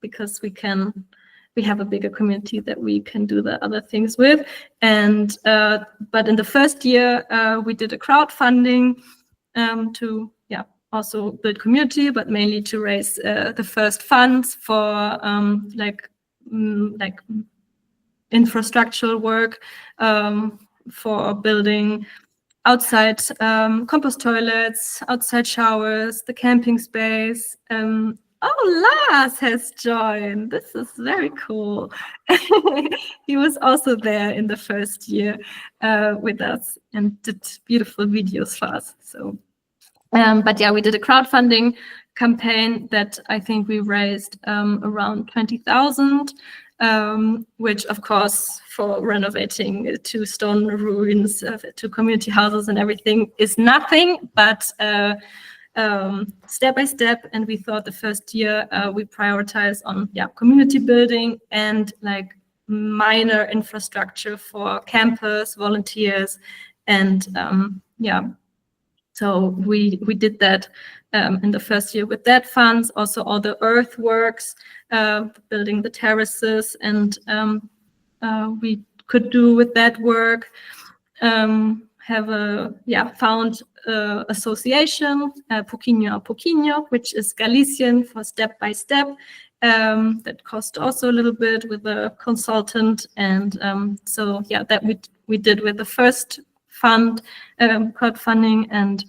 because we have a bigger community that we can do the other things with. And but in the first year we did a crowdfunding to also build community, but mainly to raise the first funds for like infrastructural work, for building outside compost toilets, outside showers, the camping space. Oh, Lars has joined. This is very cool. He was also there in the first year with us and did beautiful videos for us. So, but yeah, we did a crowdfunding campaign that I think we raised around 20,000, which of course for renovating 2 stone ruins, 2 community houses and everything is nothing, but step by step. And we thought the first year we prioritize on community building and like minor infrastructure for campus volunteers, and so we did that in the first year with that funds. Also all the earthworks, building the terraces, and we could do with that work. Have a found association, Pouquinho a Pouquinho, which is Galician for step by step. That cost also a little bit with a consultant, and so that we did with the first fund, crowdfunding, and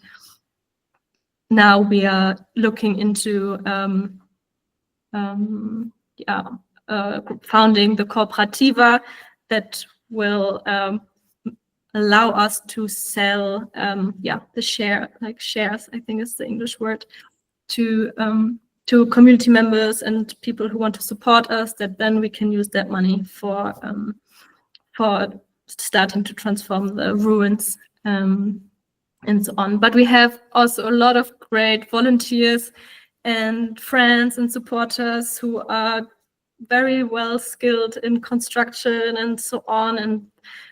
now we are looking into founding the cooperativa that will allow us to sell the shares, I think is the English word, to community members and people who want to support us, that then we can use that money for for starting to transform the ruins and so on. But we have also a lot of great volunteers and friends and supporters who are very well skilled in construction and so on. And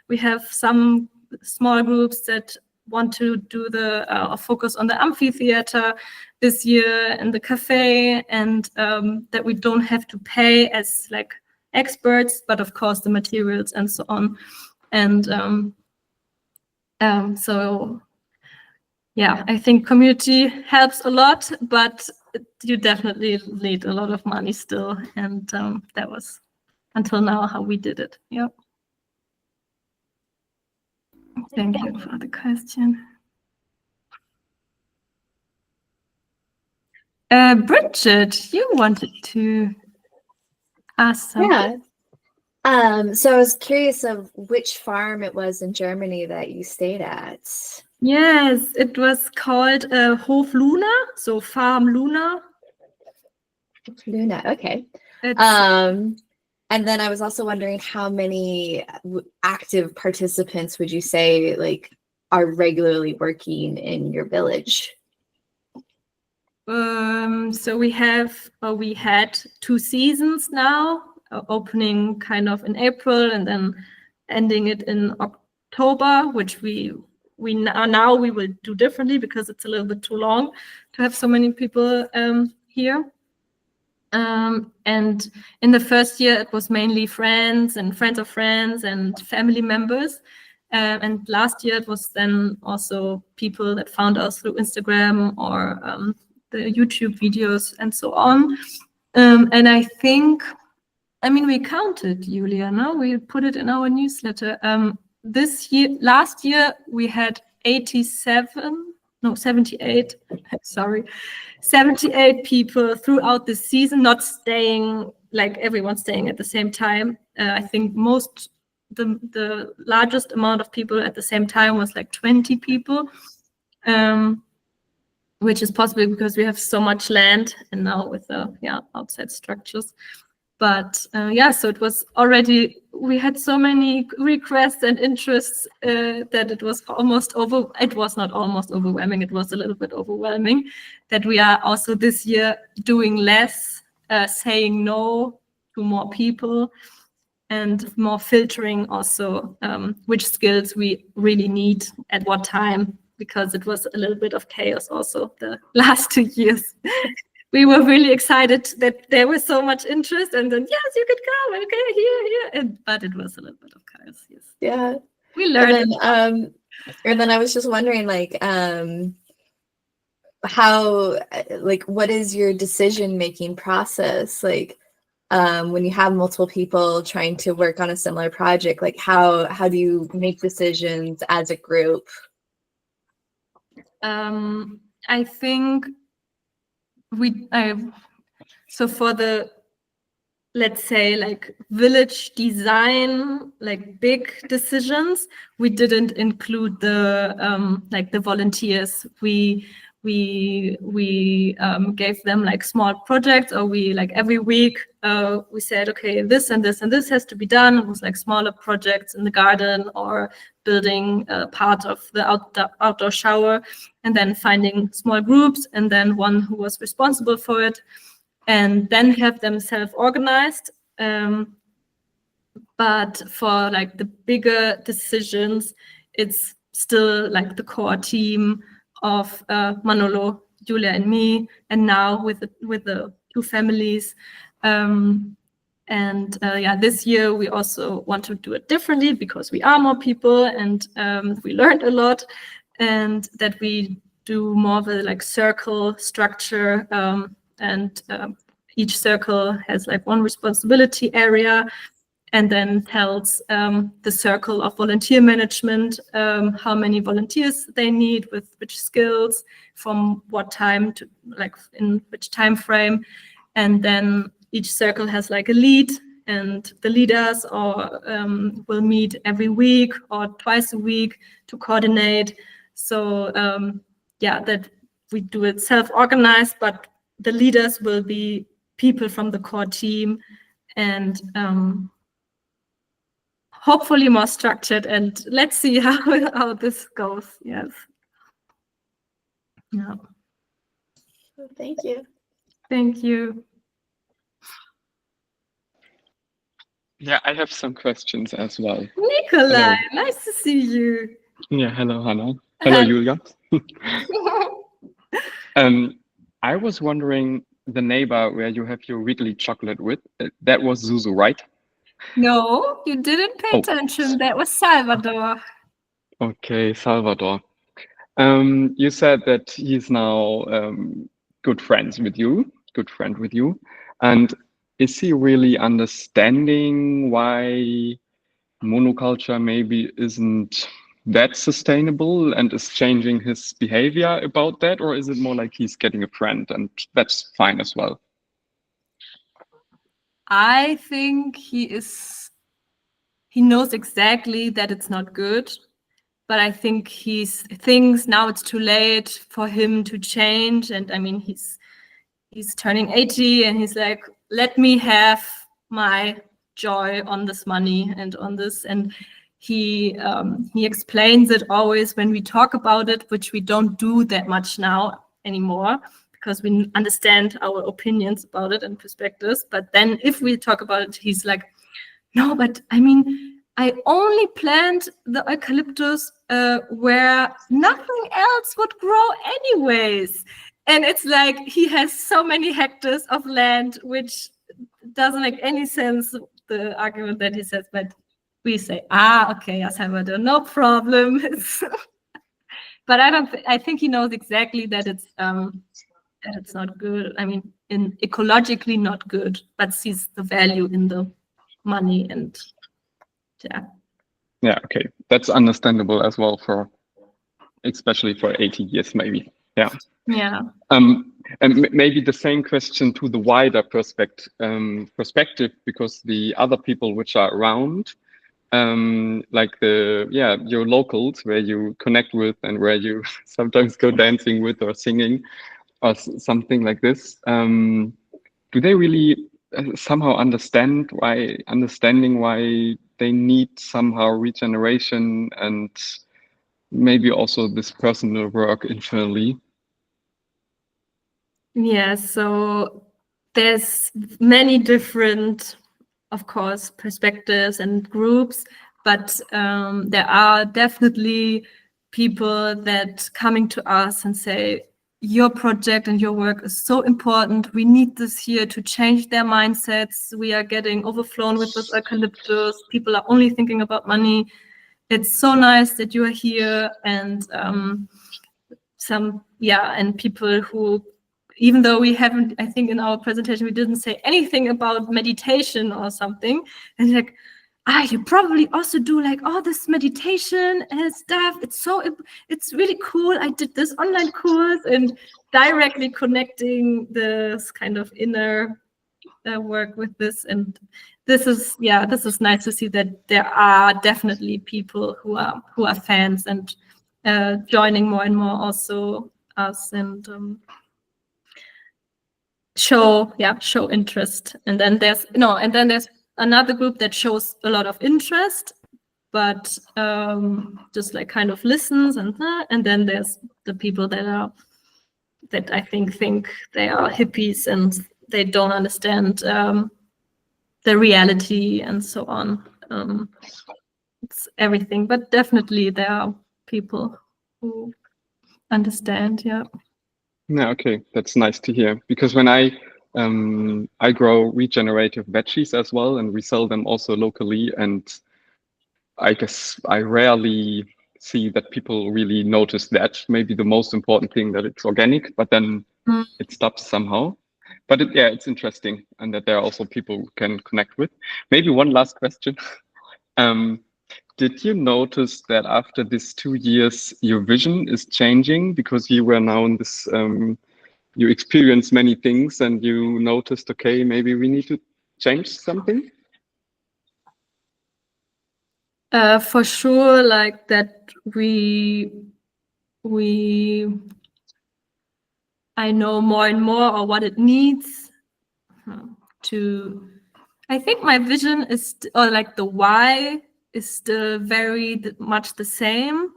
we have some small groups that want to do the focus on the amphitheater this year and the cafe, and that we don't have to pay as like experts, but of course the materials and so on. And so yeah, I think community helps a lot, but you definitely need a lot of money still. And that was until now how we did it. Yeah. Thank you for the question. Bridget, you wanted to ask something. Yeah. So I was curious of which farm it was in Germany that you stayed at. Yes, it was called Hof Luna, so Farm Luna. Luna, okay. It's, And then I was also wondering how many active participants would you say like are regularly working in your village? so we had 2 seasons now, opening kind of in April and then ending it in October, which we will do differently because it's a little bit too long to have so many people here. And in the first year, it was mainly friends and friends of friends and family members. And last year, it was then also people that found us through Instagram or the YouTube videos and so on. And I think, I mean, we counted, Julia, no? We put it in our newsletter. Last year, we had 78, sorry, 78 people throughout the season, not staying, like everyone staying at the same time. I think the largest amount of people at the same time was like 20 people, which is possible because we have so much land and now with the outside structures. But so it was already, we had so many requests and interests that it was it was not almost overwhelming, it was a little bit overwhelming, that we are also this year doing less, saying no to more people and more filtering also which skills we really need at what time, because it was a little bit of chaos also the last 2 years. We were really excited that there was so much interest, and then yes, you could come. Okay, here, but it was a little bit of chaos. Yes. Yeah. We learned. And then I was just wondering, like, how, like, what is your decision-making process? Like, when you have multiple people trying to work on a similar project, like, how do you make decisions as a group? I think so for the, let's say, like village design, like big decisions, we didn't include the like the volunteers. We gave them like small projects, or we like every week we said, okay, this and this and this has to be done. It was like smaller projects in the garden or building part of the outdoor shower, and then finding small groups and then one who was responsible for it, and then have them self-organized. But for like the bigger decisions, it's still like the core team of Manolo, Julia, and me, and now with the 2 families. This year we also want to do it differently because we are more people, and we learned a lot, and that we do more of a like circle structure, and each circle has like one responsibility area, and then tells the circle of volunteer management how many volunteers they need, with which skills, from what time to like in which time frame, and then each circle has like a lead, and the leaders will meet every week or twice a week to coordinate. So that we do it self-organized, but the leaders will be people from the core team, and hopefully more structured, and let's see how this goes. Yes. Yeah. Thank you. Thank you. Yeah, I have some questions as well. Nikolai, Hello. nice to see you. Yeah, hello, Hannah. Hello, Julia. I was wondering, the neighbor where you have your weekly chocolate with, that was Zuzu, right? No, you didn't pay Oh. attention. That was Salvador. Okay, Salvador. You said that he's now good friend with you. And is he really understanding why monoculture maybe isn't that sustainable and is changing his behavior about that? Or is it more like he's getting a friend and that's fine as well? I think he knows exactly that it's not good, but I think he thinks now it's too late for him to change. And I mean, he's turning 80 and he's like, let me have my joy on this money and on this. And he explains it always when we talk about it, which we don't do that much now anymore, because we understand our opinions about it and perspectives. But then if we talk about it, he's like, no, but I mean, I only plant the eucalyptus where nothing else would grow anyways. And it's like he has so many hectares of land, which doesn't make any sense, the argument that he says, but we say, okay, Salvador, no problem. But I think he knows exactly that it's not good. I mean, ecologically not good, but sees the value in the money and yeah. Yeah, okay. That's understandable as well, especially for 80 years maybe. Yeah. Yeah. And maybe the same question to the wider perspective, because the other people which are around, like your locals where you connect with and where you sometimes go dancing with or singing or something like this, do they really somehow understanding why they need somehow regeneration and maybe also this personal work internally? Yeah, so there's many different, of course, perspectives and groups, but there are definitely people that coming to us and say, your project and your work is so important. We need this here to change their mindsets. We are getting overflown with this eucalyptus. People are only thinking about money. It's so nice that you are here. And and people who, even though we haven't, I think in our presentation, we didn't say anything about meditation or something. And like, you probably also do like all this meditation and stuff. It's really cool. I did this online course, and directly connecting this kind of inner work with this. And this is nice to see that there are definitely people who are fans and joining more and more also us and show interest. And then there's another group that shows a lot of interest, but just like kind of listens, and then there's the people that I think they are hippies and they don't understand the reality and so on. It's everything, but definitely there are people who understand. Yeah. Yeah, okay, that's nice to hear, because when I grow regenerative veggies as well, and we sell them also locally, and I guess I rarely see that people really notice that. Maybe the most important thing that it's organic, but then it stops somehow. But it's interesting, and that there are also people who can connect with. Maybe one last question. Did you notice that after these 2 years, your vision is changing, because you were now in this, you experienced many things and you noticed, okay, maybe we need to change something? For sure, like that I know more and more or what it needs to. I think my vision is, or like the why is still very much the same.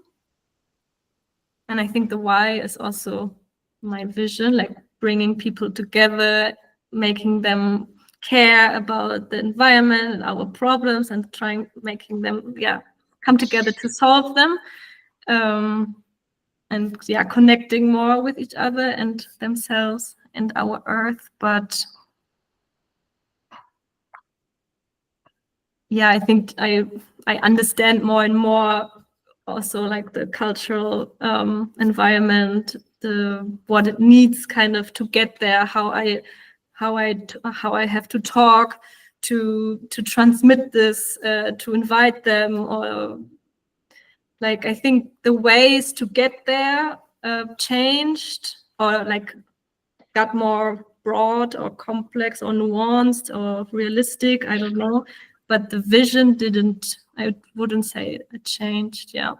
And I think the why is also my vision, like bringing people together, making them care about the environment and our problems, and making them come together to solve them, and connecting more with each other and themselves and our earth. But I think I understand more and more also like the cultural environment, what it needs kind of to get there, how I have to talk to transmit this, to invite them, or like I think the ways to get there changed, or like got more broad or complex or nuanced or realistic, I don't know, but the vision didn't, I wouldn't say it changed. Yeah,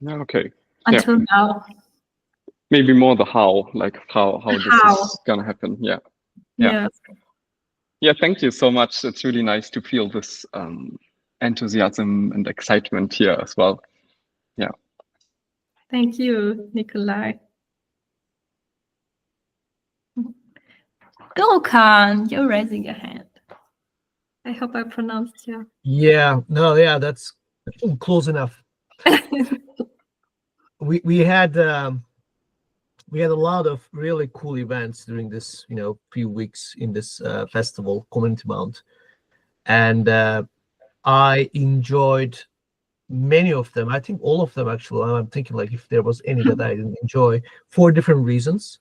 Okay. until now. Maybe more the how, like how this is gonna happen. Yeah. Thank you so much. It's really nice to feel this enthusiasm and excitement here as well. Yeah. Thank you, Nikolai. Gokhan, you're raising your hand. I hope I pronounced you. That's close enough. we had a lot of really cool events during this few weeks in this festival, Community Mount, and I enjoyed many of them. I think all of them actually. I'm thinking like if there was any that I didn't enjoy for different reasons.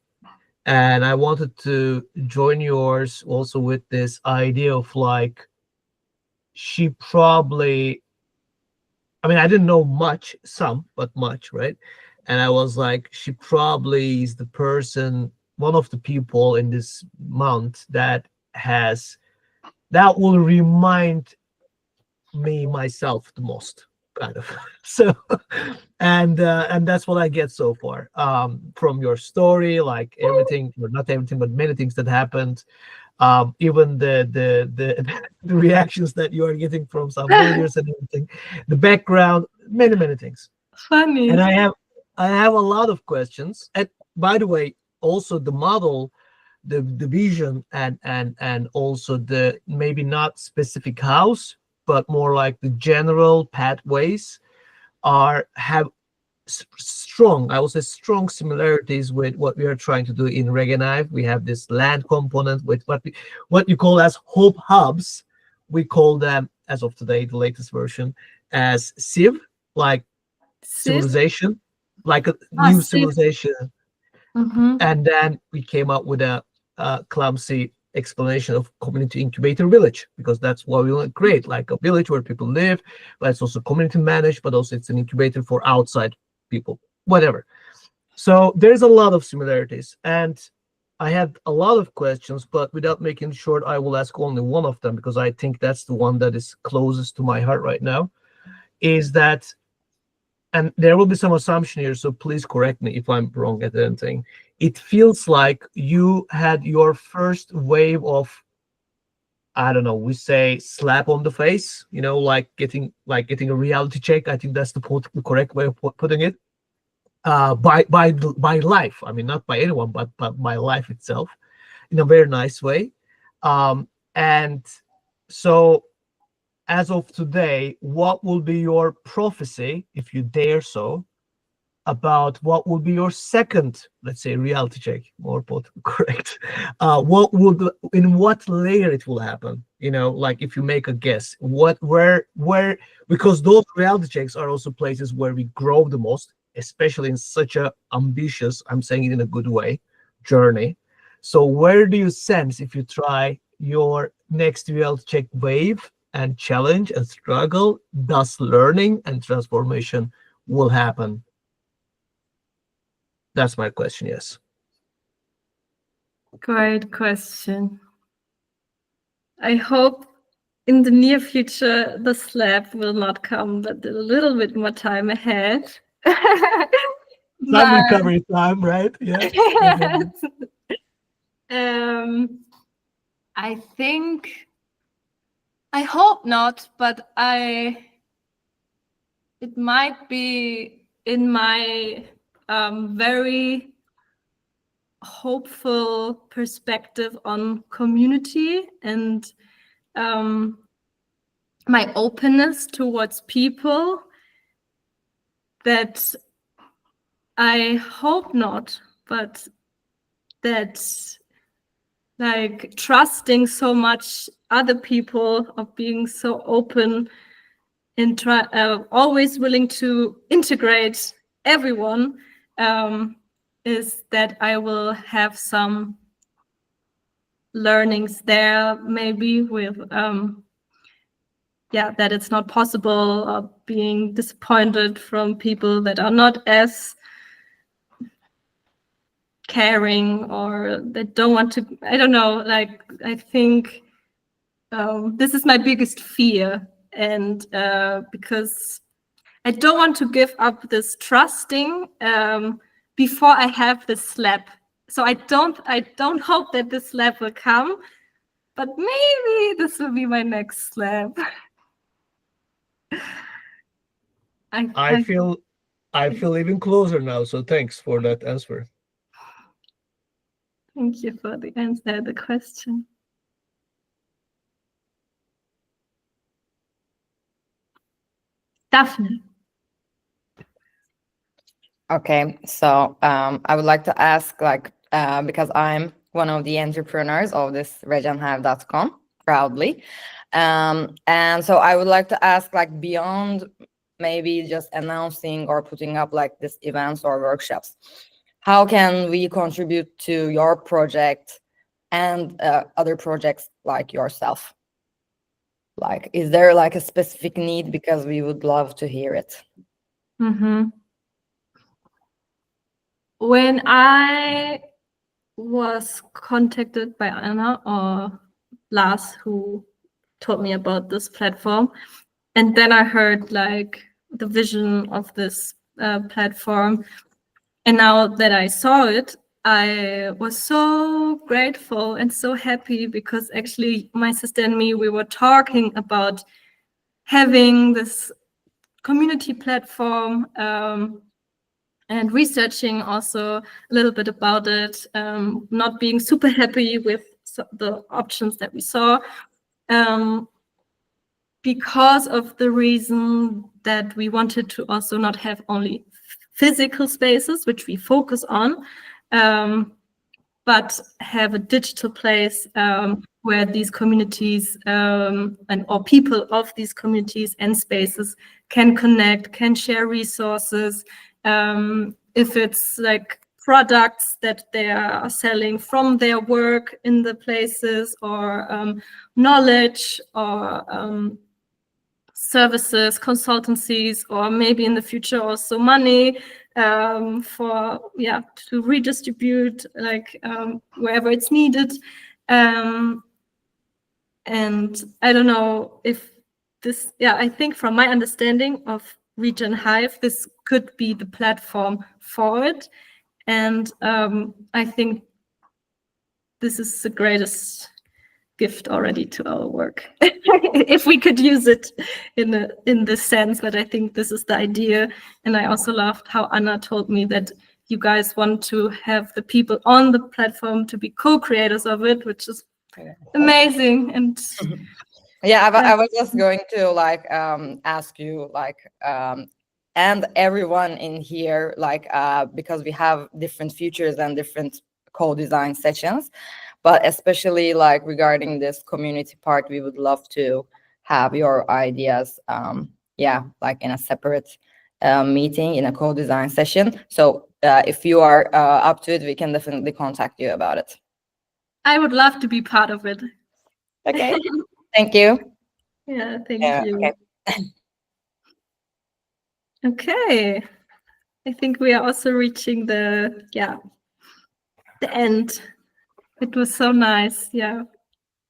And I wanted to join yours also with this idea of like, she probably, I mean, I didn't know much, some, but much, right? And I was like, she probably is the person, one of the people in this month that will remind me myself the most, kind of. So, and that's what I get so far from your story, like everything, or not everything, but many things that happened. Even the reactions that you are getting from some villagers and everything, the background, many things. Funny. And I have a lot of questions. And by the way, also the model, the vision, and also the maybe not specific house, but more like the general pathways have strong, I would say, strong similarities with what we are trying to do in Regenerative. We have this land component with what you call as Hope Hubs. We call them, as of today, the latest version, as Civ, like civilization, like a new civilization. And then we came up with a clumsy explanation of community incubator village, because that's what we want to create, like a village where people live, but it's also community managed, but also it's an incubator for outside people, whatever. So there's a lot of similarities, and I had a lot of questions, but without making it short, I will ask only one of them, because I think that's the one that is closest to my heart right now, is that, and there will be some assumption here, so please correct me if I'm wrong at anything. It feels like you had your first wave of, I don't know, we say slap on the face, like getting a reality check. I think that's the correct way of putting it. By life. I mean, not by anyone, but by life itself, in a very nice way. And so, as of today, what will be your prophecy, if you dare so, about what will be your second, let's say, reality check, more correct? In what layer it will happen? Like if you make a guess, where, because those reality checks are also places where we grow the most, especially in such a ambitious, I'm saying it in a good way, journey. So where do you sense, if you try your next reality check wave and challenge and struggle, thus learning and transformation will happen? That's my question, yes. Great question. I hope in the near future the slap will not come, but a little bit more time ahead. Some recovery time, right? Yeah. I think, I hope not, but I it might be in my very hopeful perspective on community and my openness towards people, that I hope not, but that like trusting so much other people, of being so open and always willing to integrate everyone, is that I will have some learnings there, maybe with that it's not possible, or being disappointed from people that are not as caring or that don't want to, I don't know, like I think this is my biggest fear, and because I don't want to give up this trusting before I have this slap. So I don't hope that this slap will come, but maybe this will be my next slap. I feel even closer now, so thanks for that answer. Thank you for the answer, the question. Daphne. Okay, so I would like to ask, like, because I'm one of the entrepreneurs of this regenerative.com, proudly. And so I would like to ask, like, beyond maybe just announcing or putting up like this events or workshops, how can we contribute to your project and other projects like yourself? Like, is there like a specific need? Because we would love to hear it. Mm-hmm. When I was contacted by Anna or Lars, who told me about this platform, and then I heard like the vision of this platform, and now that I saw it, I was so grateful and so happy, because actually my sister and me, we were talking about having this community platform, and researching also a little bit about it, not being super happy with the options that we saw, because of the reason that we wanted to also not have only physical spaces, which we focus on, but have a digital place where these communities or people of these communities and spaces can connect, can share resources. If it's like products that they are selling from their work in the places, or knowledge, or services, consultancies, or maybe in the future also money to redistribute, like wherever it's needed. And I don't know if this, I think from my understanding of Regen Hive, this could be the platform for it. And I think this is the greatest gift already to our work, if we could use it in this sense. But I think this is the idea. And I also loved how Anna told me that you guys want to have the people on the platform to be co-creators of it, which is amazing. And I was just going to like ask you, like, and everyone in here, like, because we have different features and different co-design sessions, but especially like regarding this community part, we would love to have your ideas, like in a separate meeting, in a co-design session. So if you are up to it, we can definitely contact you about it. I would love to be part of it. Okay. Thank you. Yeah, thank you. Okay. I think we are also reaching the end. It was so nice. Yeah.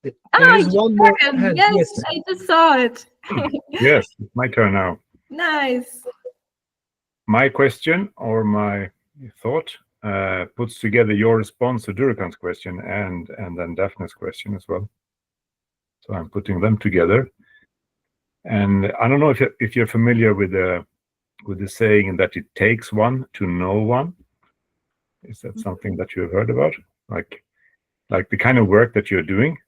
There is one more hand. Yes, I just saw it. Yes, it's my turn now. Nice. My question, or my thought, puts together your response to Durikan's question and then Daphne's question as well. So I'm putting them together. And I don't know if you're familiar with the with the saying that it takes one to know one. Is that something that you have heard about? Like the kind of work that you're doing,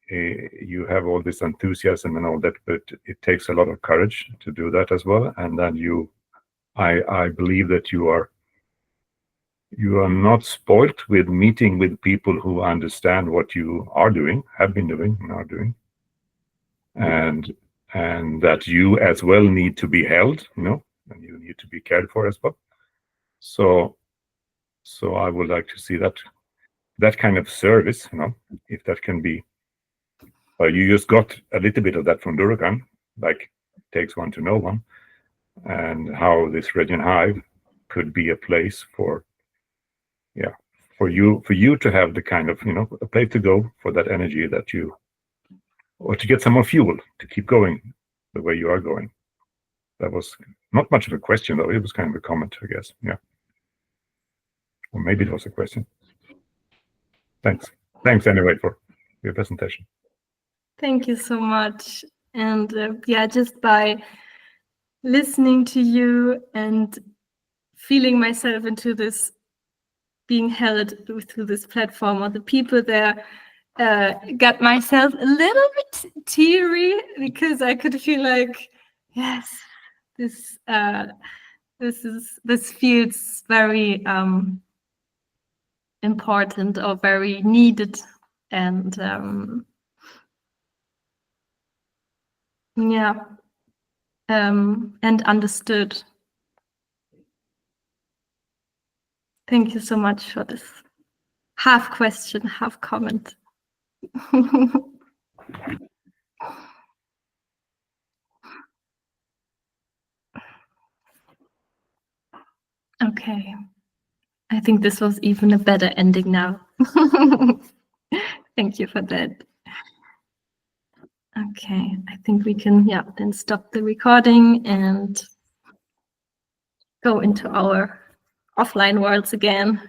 you have all this enthusiasm and all that, but it takes a lot of courage to do that as well. And then I believe that you are not spoilt with meeting with people who understand what you are doing, have been doing, and are doing, and that you as well need to be held, and you need to be cared for as well. So I would like to see that kind of service, if that can be. You just got a little bit of that from Durokan, like takes one to know one, and how this Regen Hive could be a place for you to have the kind of, a place to go for that energy that you, or to get some more fuel to keep going the way you are going. That was not much of a question, though. It was kind of a comment, I guess. Yeah. Or maybe it was a question. Thanks. Thanks anyway for your presentation. Thank you so much. And just by listening to you and feeling myself into this, being held through this platform, or the people there, got myself a little bit teary, because I could feel like, yes, this feels very important or very needed, and and understood. Thank you so much for this half question, half comment. Okay, I think this was even a better ending now. Thank you for that. Okay, I think we can then stop the recording and go into our offline worlds again.